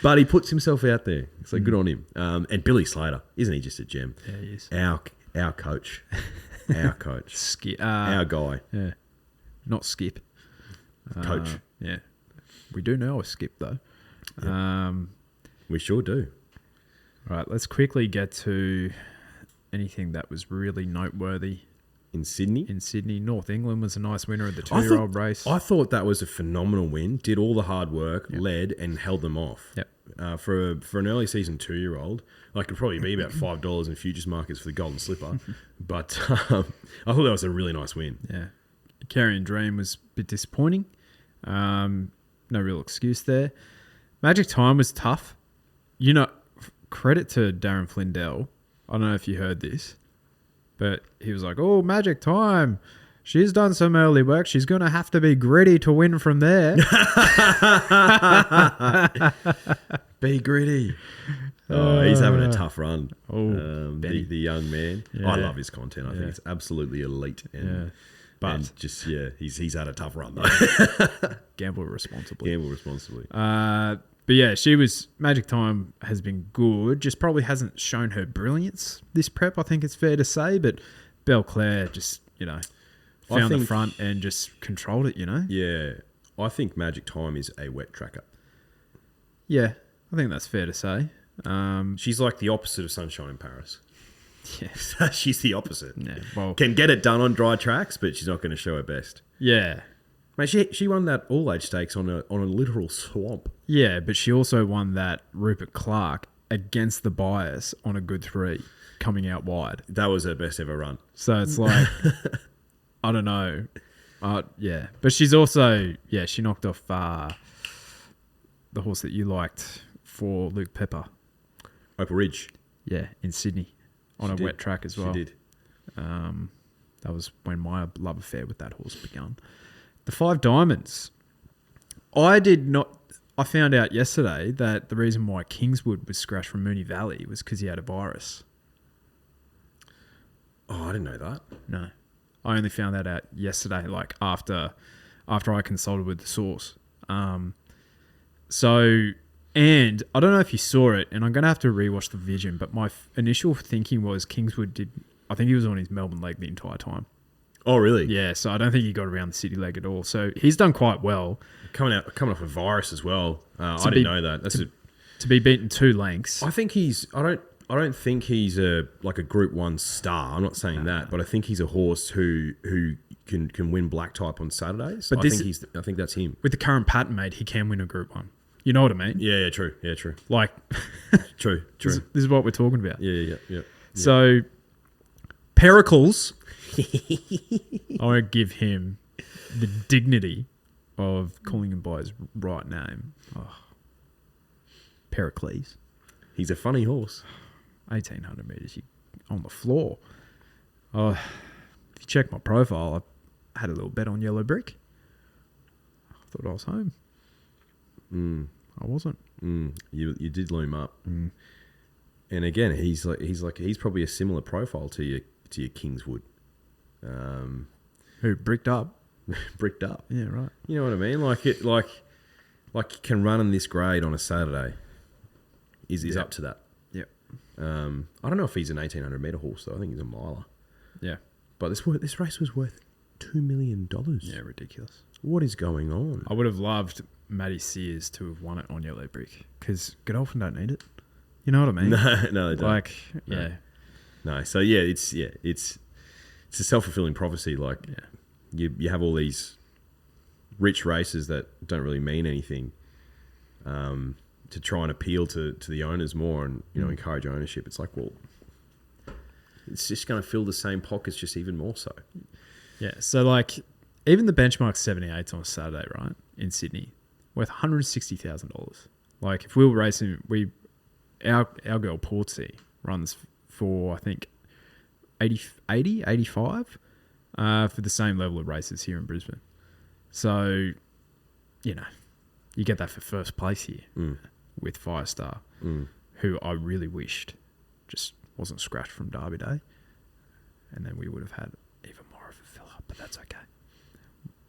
But he puts himself out there. So good on him. And Billy Slater, isn't he just a gem? Yeah, he is. Our coach. Our coach. Our guy. Yeah. Not Skip. Coach. Yeah. We do know a Skip, though. Yeah. We sure do. All right, let's quickly get to anything that was really noteworthy In Sydney? in Sydney. North England was a nice winner of the 2-year-old race. I thought that was a phenomenal win. Did all the hard work, led, and held them off. Yep. For an early season 2-year-old, like it'd probably be about $5 in futures markets for the Golden Slipper. But I thought that was a really nice win. Yeah. Carrion Dream was a bit disappointing. No real excuse there. Magic Time was tough. You know, credit to Darren Flindell. I don't know if you heard this, but he was like, "Oh, Magic Time. She's done some early work. She's going to have to be gritty to win from there." Be gritty. Oh, he's having a tough run. Benny. The young man. Yeah. I love his content. I think it's absolutely elite. And, But and just, he's had a tough run, though. gamble responsibly. Gamble responsibly. But yeah, Magic Time has been good. Just probably hasn't shown her brilliance this prep, I think it's fair to say. But Belclair just, found the front and just controlled it, Yeah. I think Magic Time is a wet tracker. Yeah, I think that's fair to say. She's like the opposite of Sunshine in Paris. Yeah. She's the opposite. Yeah, well, Can get it done on dry tracks, but she's not going to show her best. yeah. Mate, she won that all-age stakes on a literal swamp. Yeah, but she also won that Rupert Clark against the bias on a good 3 coming out wide. That was her best ever run. So it's like, I don't know. Yeah. But she's also, she knocked off the horse that you liked for Luke Pepper. Opal Ridge. Yeah, in Sydney on wet track as well. She did. That was when my love affair with that horse began. The 5 Diamonds. I found out yesterday that the reason why Kingswood was scratched from Moonee Valley was because he had a virus. Oh, I didn't know that. No. I only found that out yesterday, like after I consulted with the source. And I don't know if you saw it, and I'm going to have to rewatch the vision, but my initial thinking was Kingswood I think he was on his Melbourne leg the entire time. Oh, really? Yeah, so I don't think he got around the city leg at all. So he's done quite well. Coming off a virus as well. I didn't know that. To be beaten 2 lengths. I think I don't think he's a Group 1 star. I'm not saying that, but I think he's a horse who can win black type on Saturdays. But I think that's him. With the current pattern, mate, he can win a Group 1. You know what I mean? Yeah, true. Yeah, true. Like, True. This is what we're talking about. Yeah. So, Pericles, I won't give him the dignity of calling him by his right name. Oh. Pericles. He's a funny horse. 1,800 metres on the floor. Oh, if you check my profile, I had a little bet on Yellow Brick. I thought I was home. I wasn't. You did loom up. And again, he's probably a similar profile to your Kingswood. Who bricked up? Bricked up. Yeah, right. You know what I mean? Like can run in this grade on a Saturday. Is up to that. Yep. I don't know if he's an 1,800 metre horse though. I think he's a miler. Yeah. But this race was worth $2 million. Yeah, ridiculous. What is going on? I would have loved Matty Sears to have won it on Yellow Brick because Godolphin don't need it. You know what I mean? No, they don't. Like, yeah. No. So yeah, it's a self-fulfilling prophecy. Like, you have all these rich races that don't really mean anything, to try and appeal to the owners more and encourage ownership. It's like, well, it's just going to fill the same pockets, just even more so. Yeah. So like, even the benchmark 78 on a Saturday, right, in Sydney, worth $160,000. Like, if we were racing, our girl Portsea runs for, I think, 85 for the same level of races here in Brisbane. So, you get that for first place here with Firestar, who I really wished just wasn't scratched from Derby Day. And then we would have had even more of a fill-up, but that's okay.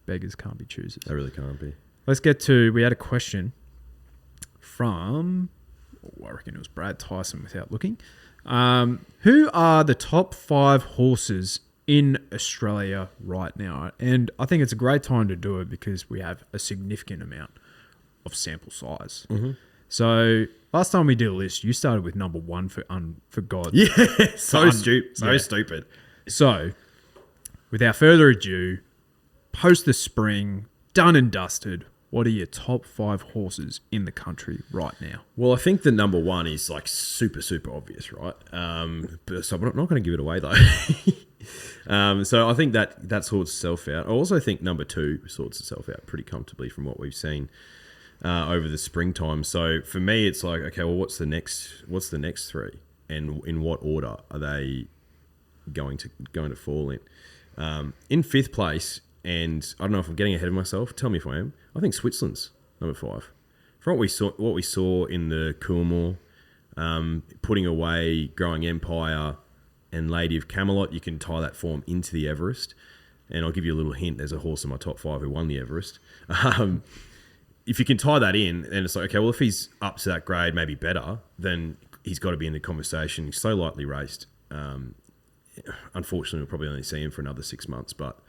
Beggars can't be choosers. They really can't be. Let's get to, we had a question from, I reckon it was Brad Tyson without looking. Who are the top 5 horses in Australia right now? And I think it's a great time to do it because we have a significant amount of sample size. So last time we did a list, you started with number 1 for God. Yeah, stupid. So, without further ado, post the spring, done and dusted. What are your top 5 horses in the country right now? Well, I think the number 1 is like super, super obvious, right? But so I'm not going to give it away though. So I think that sorts itself out. I also think number 2 sorts itself out pretty comfortably from what we've seen over the springtime. So for me, it's like, okay, well, what's the next 3, and in what order are they going to fall in? In 5th place, and I don't know if I'm getting ahead of myself. Tell me if I am. I think Switzerland's number 5. From what we saw in the Coolmore, putting away Growing Empire and Lady of Camelot, you can tie that form into the Everest. And I'll give you a little hint. There's a horse in my top 5 who won the Everest. If you can tie that in, and it's like, okay, well, if he's up to that grade, maybe better, then he's got to be in the conversation. He's so lightly raced. Unfortunately, we'll probably only see him for another 6 months, but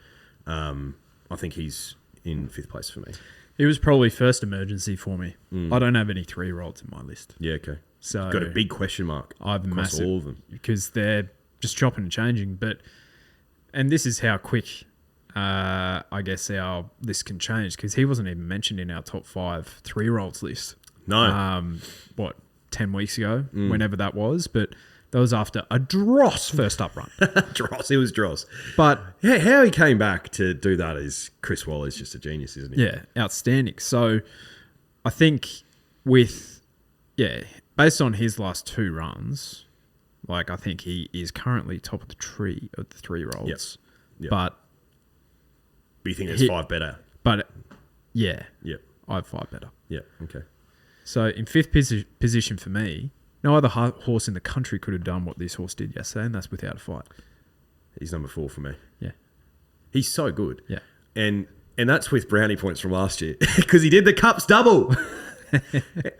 I think he's in 5th place for me. It was probably first emergency for me. I don't have any 3-year-olds in my list. Yeah, okay. So got a big question mark. I've across massive, all of them because they're just chopping and changing. And this is how quick I guess our list can change, because he wasn't even mentioned in our top 5 3-year-olds list. No. 10 weeks ago, whenever that was. But that was after a dross first up run. It was Dross. But yeah, how he came back to do that is Chris Waller's just a genius, isn't he? Yeah, outstanding. So I think based on his last 2 runs, like, I think he is currently top of the tree of the 3-year-olds. Yep. But you think there's 5 better? But yeah. Yep. I have 5 better. Yeah, okay. So in 5th position for me, no other horse in the country could have done what this horse did yesterday, and that's without a fight. He's number 4 for me. Yeah. He's so good. Yeah. And that's with brownie points from last year, because he did the Cups double.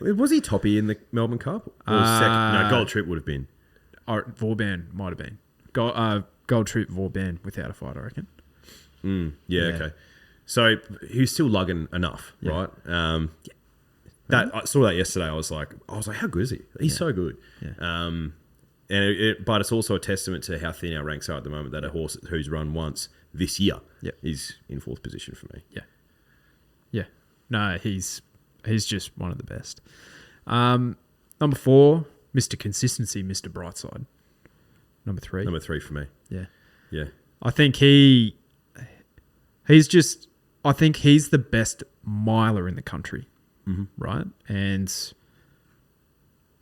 Was he toppy in the Melbourne Cup? Or second? No, Gold Trip would have been. Vauban might have been. Gold Trip Vauban without a fight, I reckon. Yeah, okay. So he was still lugging enough, right? I saw that yesterday. I was like, how good is he? He's so good. Yeah. But it's also a testament to how thin our ranks are at the moment, that a horse who's run once this year is in 4th position for me. Yeah. Yeah. No, he's just one of the best. Number 4, Mr. Consistency, Mr. Brightside. Number 3. Number 3 for me. Yeah. Yeah. I think he's the best miler in the country. Mm-hmm. Right? And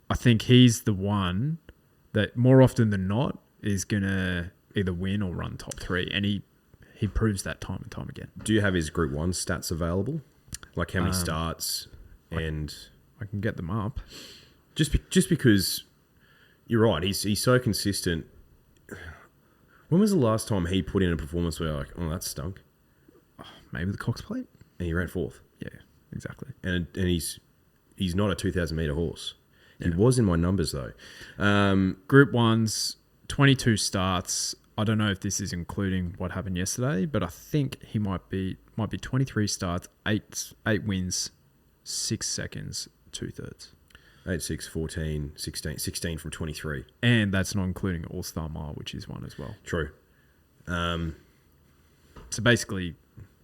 I think he's the one that more often than not is going to either win or run top 3. And he proves that time and time again. Do you have his Group 1 stats available? Like how many starts and... I can get them up. Just because you're right, he's so consistent. When was the last time he put in a performance where you're like, oh, that stunk? Maybe the Cox Plate. And he ran 4th. Yeah, exactly. And he's not a 2,000 metre horse. Yeah. He was in my numbers though. Group 1's 22 starts. I don't know if this is including what happened yesterday, but I think he might be 23 starts, 8 wins, 6 seconds, 2/3. 8, 6, 14, 16 from 23. And that's not including All-Star Mile, which is 1 as well. True. So basically,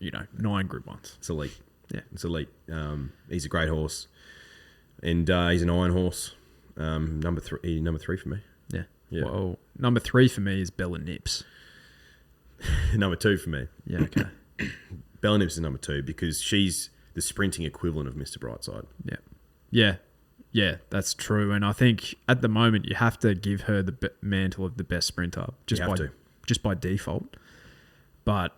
9 Group 1s. It's elite. Yeah. It's elite. He's a great horse. And he's an iron horse. Number 3 for me. Yeah. Yeah. Well, number 3 for me is Bella Nips. Number 2 for me. Yeah, okay. Bella Nips is number 2 because she's the sprinting equivalent of Mr. Brightside. Yeah. Yeah. Yeah, that's true. And I think at the moment you have to give her the mantle of the best sprinter just by default. But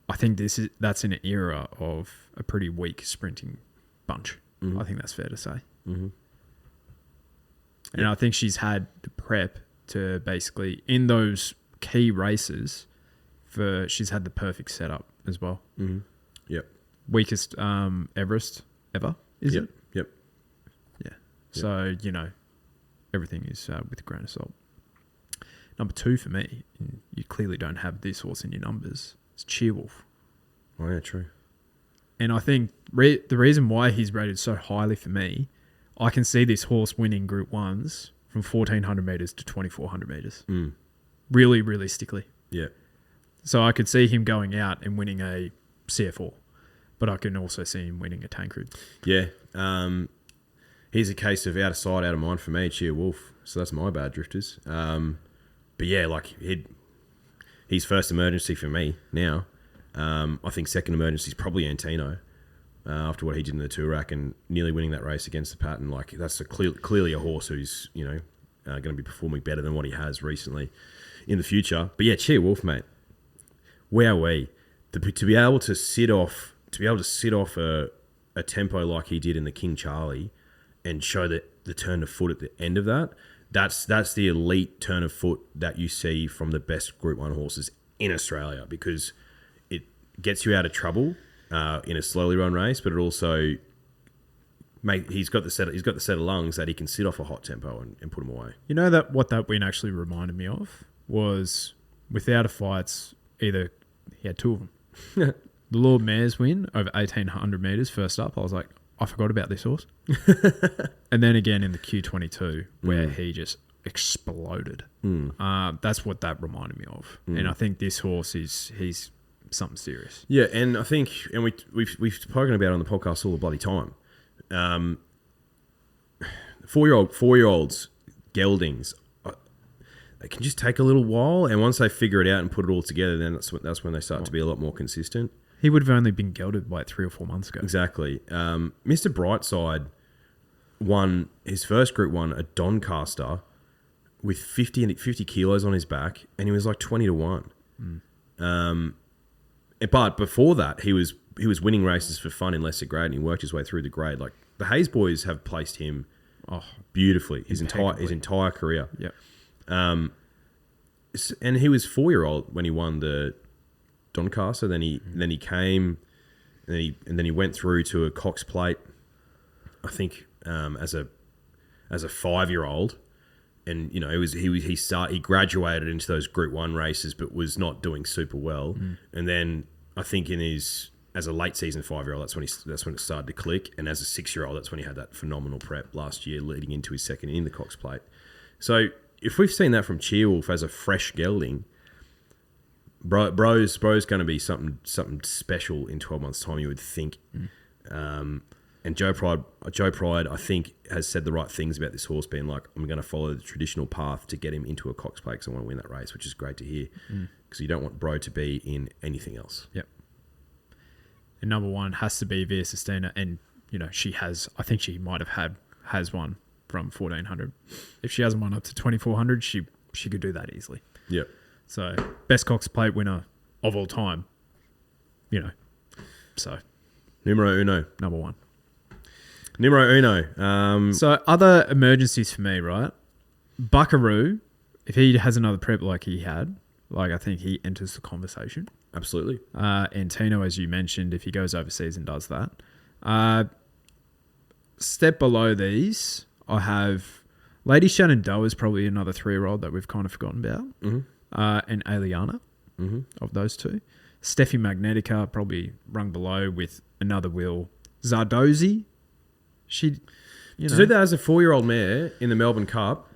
I think that's in an era of a pretty weak sprinting bunch. Mm-hmm. I think that's fair to say. Mm-hmm. And I think she's had the prep to basically, in those key races, she's had the perfect setup as well. Mm-hmm. Yep. Weakest Everest ever, is it? Yep. Yeah. So, everything is with a grain of salt. Number 2 for me, and you clearly don't have this horse in your numbers, is Cheerwolf. Oh, yeah, true. And I think the reason why he's rated so highly for me I can see this horse winning Group 1s from 1,400 metres to 2,400 metres. Really realistically. Yeah. So I could see him going out and winning a CF4, but I can also see him winning a Tancred. Yeah. Here's a case of out of sight, out of mind for me, Cheer Wolf. So that's my bad, Drifters. But yeah, like his first emergency for me now. I think second emergency is probably Antino after what he did in the Toorak and nearly winning that race against the pattern. Like that's clearly a horse who's going to be performing better than what he has recently in the future. But yeah, Cheer Wolf, mate. Where are we? To be able to sit off a tempo like he did in the King Charlie and show that the turn of foot at the end of that, that's the elite turn of foot that you see from the best Group 1 horses in Australia, because it gets you out of trouble in a slowly run race, but it also he's got the set of lungs that he can sit off a hot tempo and put them away. You know that what that win actually reminded me of was without a fights, either he had two of them. The Lord Mayor's win over 1,800 metres first up, I was like, I forgot about this horse. And then again in the Q22 where he just exploded. That's what that reminded me of. And I think this horse he's something serious. Yeah, and I think, and we've spoken about it on the podcast all the bloody time. 4-year-olds, geldings, they can just take a little while, and once they figure it out and put it all together, then that's when they start to be a lot more consistent. He would have only been gelded like 3 or 4 months ago. Exactly. Mr. Brightside won his first Group 1 at Doncaster with 50 kilos on his back, and he was like 20 to 1. But before that, he was winning races for fun in lesser grade, and he worked his way through the grade. Like the Hayes boys have placed him beautifully his entire career. Yep. And he was 4-year-old when he won the Doncaster. Then he came, and then he went through to a Cox Plate, I think, as a 5-year-old, and he graduated into those Group 1 races, but was not doing super well. And then I think as a late season 5-year-old, that's when it started to click, and as a 6-year-old, that's when he had that phenomenal prep last year, leading into his second in the Cox Plate. So if we've seen that from Cheerwolf as a fresh gelding, Bro's going to be something special in 12 months' time, you would think. And Joe Pride, I think, has said the right things about this horse, being like, I'm going to follow the traditional path to get him into a Cox Plate because I want to win that race, which is great to hear, because you don't want Bro to be in anything else. Yep. And number one has to be Via Sistina, and I think she might have has one from 1,400. If she hasn't won up to 2,400, she could do that easily. Yep. So best Cox Plate winner of all time. So numero uno, number one. Numero uno. So other emergencies for me, right? Buckaroo, if he has another prep like he had, I think he enters the conversation. Absolutely. Antino, as you mentioned, if he goes overseas and does that. Step below these, I have Lady Shenandoah is probably another 3-year-old that we've kind of forgotten about. And Aliana of those two. Steffi Magnetica probably rung below with another Will. Zardozi, she to do that as a 4-year-old mare in the Melbourne Cup,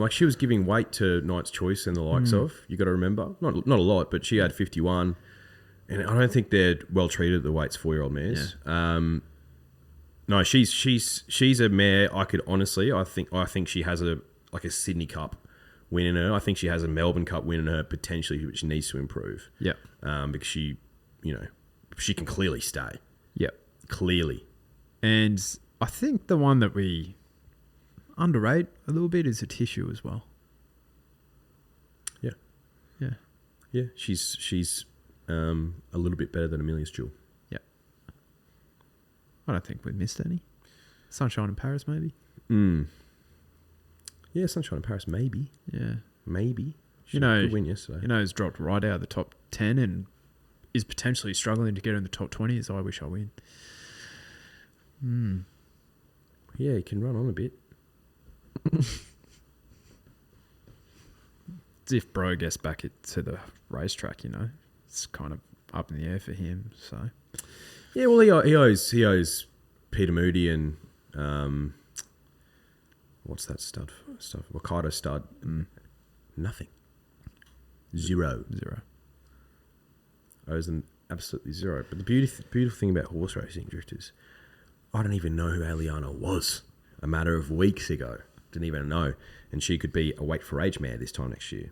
she was giving weight to Knight's Choice and the likes of. You got to remember, not a lot, but she had 51, and I don't think they're well treated, the weights 4-year-old mares. Yeah. No, she's a mare. I could honestly, I think she has a Sydney Cup win in her. I think she has a Melbourne Cup win in her potentially, which needs to improve. Yeah. Because she can clearly stay. Yep. Clearly. And I think the one that we underrate a little bit is a Tissue as well. Yeah. Yeah. Yeah. She's a little bit better than Amelia's Jewel. Yeah. I don't think we've missed any. Sunshine in Paris, maybe. Yeah, Sunshine in Paris, maybe. Yeah. Maybe. She could win yesterday. Has dropped right out of the top 10 and is potentially struggling to get in the top 20, so I wish I win. Yeah, he can run on a bit. It's if Bro gets back to the racetrack, it's kind of up in the air for him. So, yeah, well, he owes Peter Moody and What's that stud stuff? Hokkaido stud. Nothing. Zero. Owes them absolutely zero. But the beautiful thing about horse racing, drifters, I don't even know who Aliana was a matter of weeks ago. Didn't even know. And she could be a weight for age mare this time next year.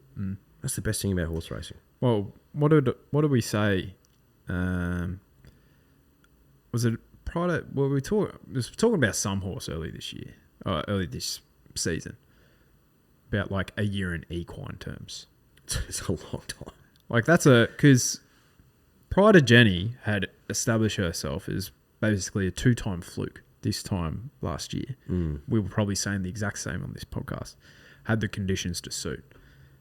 That's the best thing about horse racing. Well, what did we say? Was it Pride? Well, we was talking about some horse early this season. About like a year in equine terms. It's a long time. Like because Pride of Jenny had established herself as basically a 2-time fluke this time last year. We were probably saying the exact same on this podcast. Had the conditions to suit.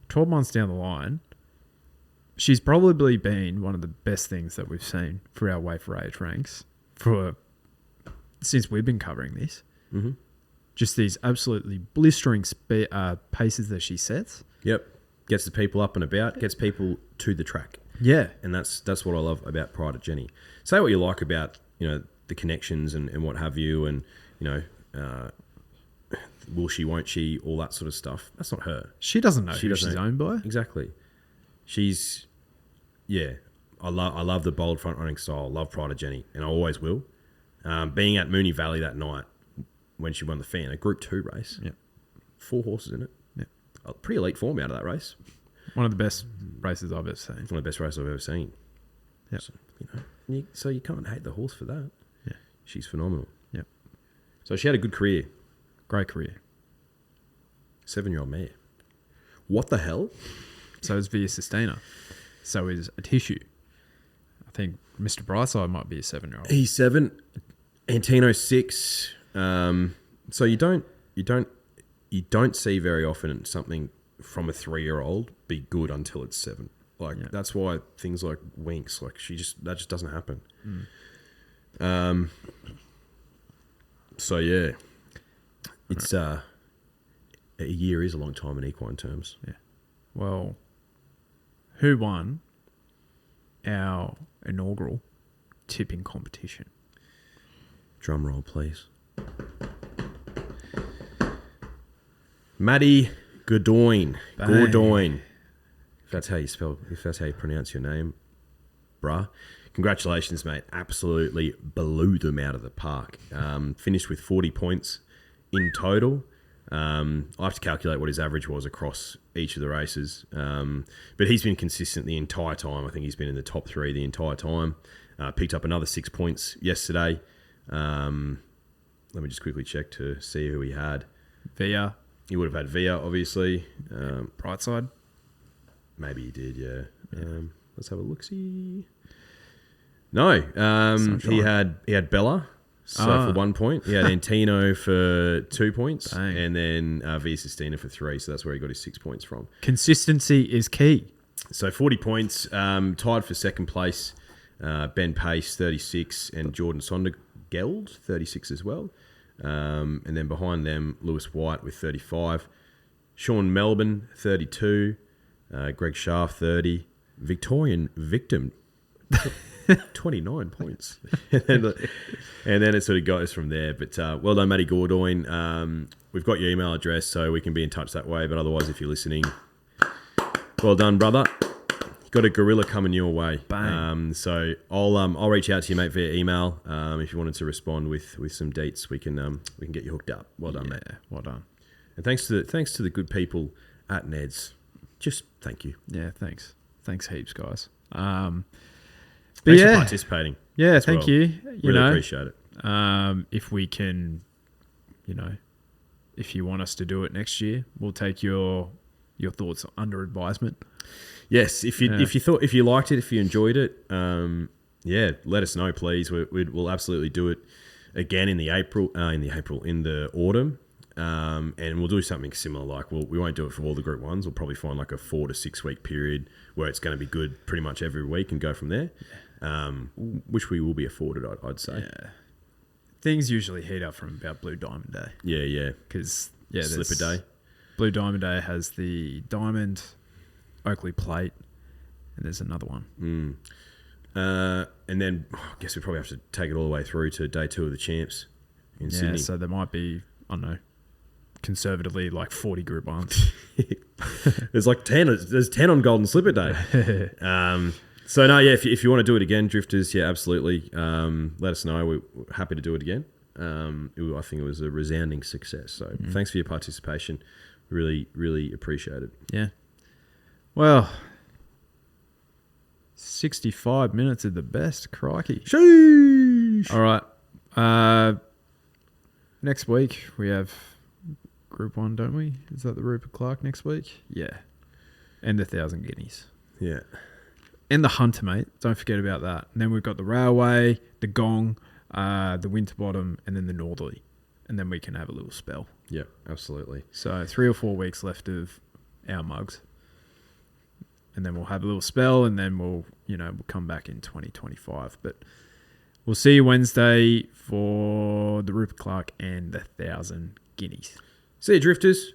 12 months down the line, she's probably been one of the best things that we've seen for our weight for age ranks since we've been covering this. Just these absolutely blistering paces that she sets. Yep. Gets the people up and about, gets people to the track. Yeah. And that's what I love about Pride of Jenny. Say what you like about, the connections and what have you, and, will she, won't she, all that sort of stuff. That's not her. She doesn't know who she's owned by. Exactly. She's, I love the bold front running style. Love Pride of Jenny, and I always will. Being at Moonee Valley that night when she won the Fan, a Group 2 race. Yeah. 4 horses in it. Yeah. Pretty elite form out of that race. One of the best races I've ever seen. One of the best races I've ever seen. Yeah. So you can't hate the horse for that. Yeah. She's phenomenal. Yeah. So she had a good career. Great career. 7-year-old mare. What the hell? So is Via Sistina. So is a tissue. I think Mr. Brightside might be a 7-year-old. He's 7. Antino 6. So you don't see very often something from a 3-year-old be good until it's 7. That's why things like Winks, that just doesn't happen. So yeah, it's a year is a long time in equine terms. Yeah. Well, who won our inaugural tipping competition? Drum roll, please. Maddie Godoyne. Godoyne. If that's how you pronounce your name, bruh. Congratulations, mate. Absolutely blew them out of the park. Finished with 40 points in total. I have to calculate what his average was across each of the races. But he's been consistent the entire time. I think he's been in the top 3 the entire time. Picked up another 6 points yesterday. Let me just quickly check to see who he had. Via. He would have had Via, obviously. Brightside. Maybe he did, yeah. Let's have a look-see. No, he had Bella for 1 point. He had Antino for 2 points. Dang. And then Via Sistina for 3. So that's where he got his 6 points from. Consistency is key. So 40 points, tied for second place. Ben Pace, 36, and Jordan Sondergeld, 36 as well. And then behind them, Lewis White with 35. Sean Melbourne, 32. Greg Schaaf, 30. Victorian Victim, 29 points. and then it sort of goes from there. But well done, Matty Gordoyne. We've got your email address, so we can be in touch that way. But otherwise, if you're listening, well done, brother. Got a gorilla coming your way. Bang. So I'll reach out to you, mate, via email. If you wanted to respond with some dates, we can get you hooked up. Well done, mate. Well done. And thanks to the good people at Ned's. Just thank you. Yeah, thanks. Thanks heaps, guys. Thanks for participating. Yeah, thank you. Really appreciate it. If we can, if you want us to do it next year, we'll take your thoughts under advisement. Yes, if you liked it, if you enjoyed it, let us know, please. We'll absolutely do it again in the autumn. And we'll do something similar. Like we won't do it for all the Group 1s. We'll probably find like a 4 to 6 week period where it's going to be good pretty much every week and go from there. Which we will be afforded, I'd say. Yeah. Things usually heat up from about Blue Diamond Day. Yeah. Because Slipper Day. Blue Diamond Day has the Diamond, Oakley Plate, and there's another one. And then I guess we probably have to take it all the way through to day 2 of the Champs in Sydney. So there might be, I don't know, a conservatively like 40 Group 1s. There's like 10. There's 10 on Golden Slipper Day. So no, yeah. If you want to do it again, drifters, yeah, absolutely. Let us know. We're happy to do it again. I think it was a resounding success. So thanks for your participation. Really, really appreciate it. Yeah. Well, 65 minutes of the best. Crikey. Sheesh. All right. Next week we have Group 1, don't we? Is that the Rupert Clark next week? Yeah. And the 1,000 guineas. Yeah. And the Hunter, mate. Don't forget about that. And then we've got the Railway, the Gong, the Winterbottom, and then the Northerly. And then we can have a little spell. Yeah, absolutely. So 3 or 4 weeks left of our mugs. And then we'll have a little spell, and then we'll come back in 2025. But we'll see you Wednesday for the Rupert Clark and the 1,000 guineas. See you, drifters.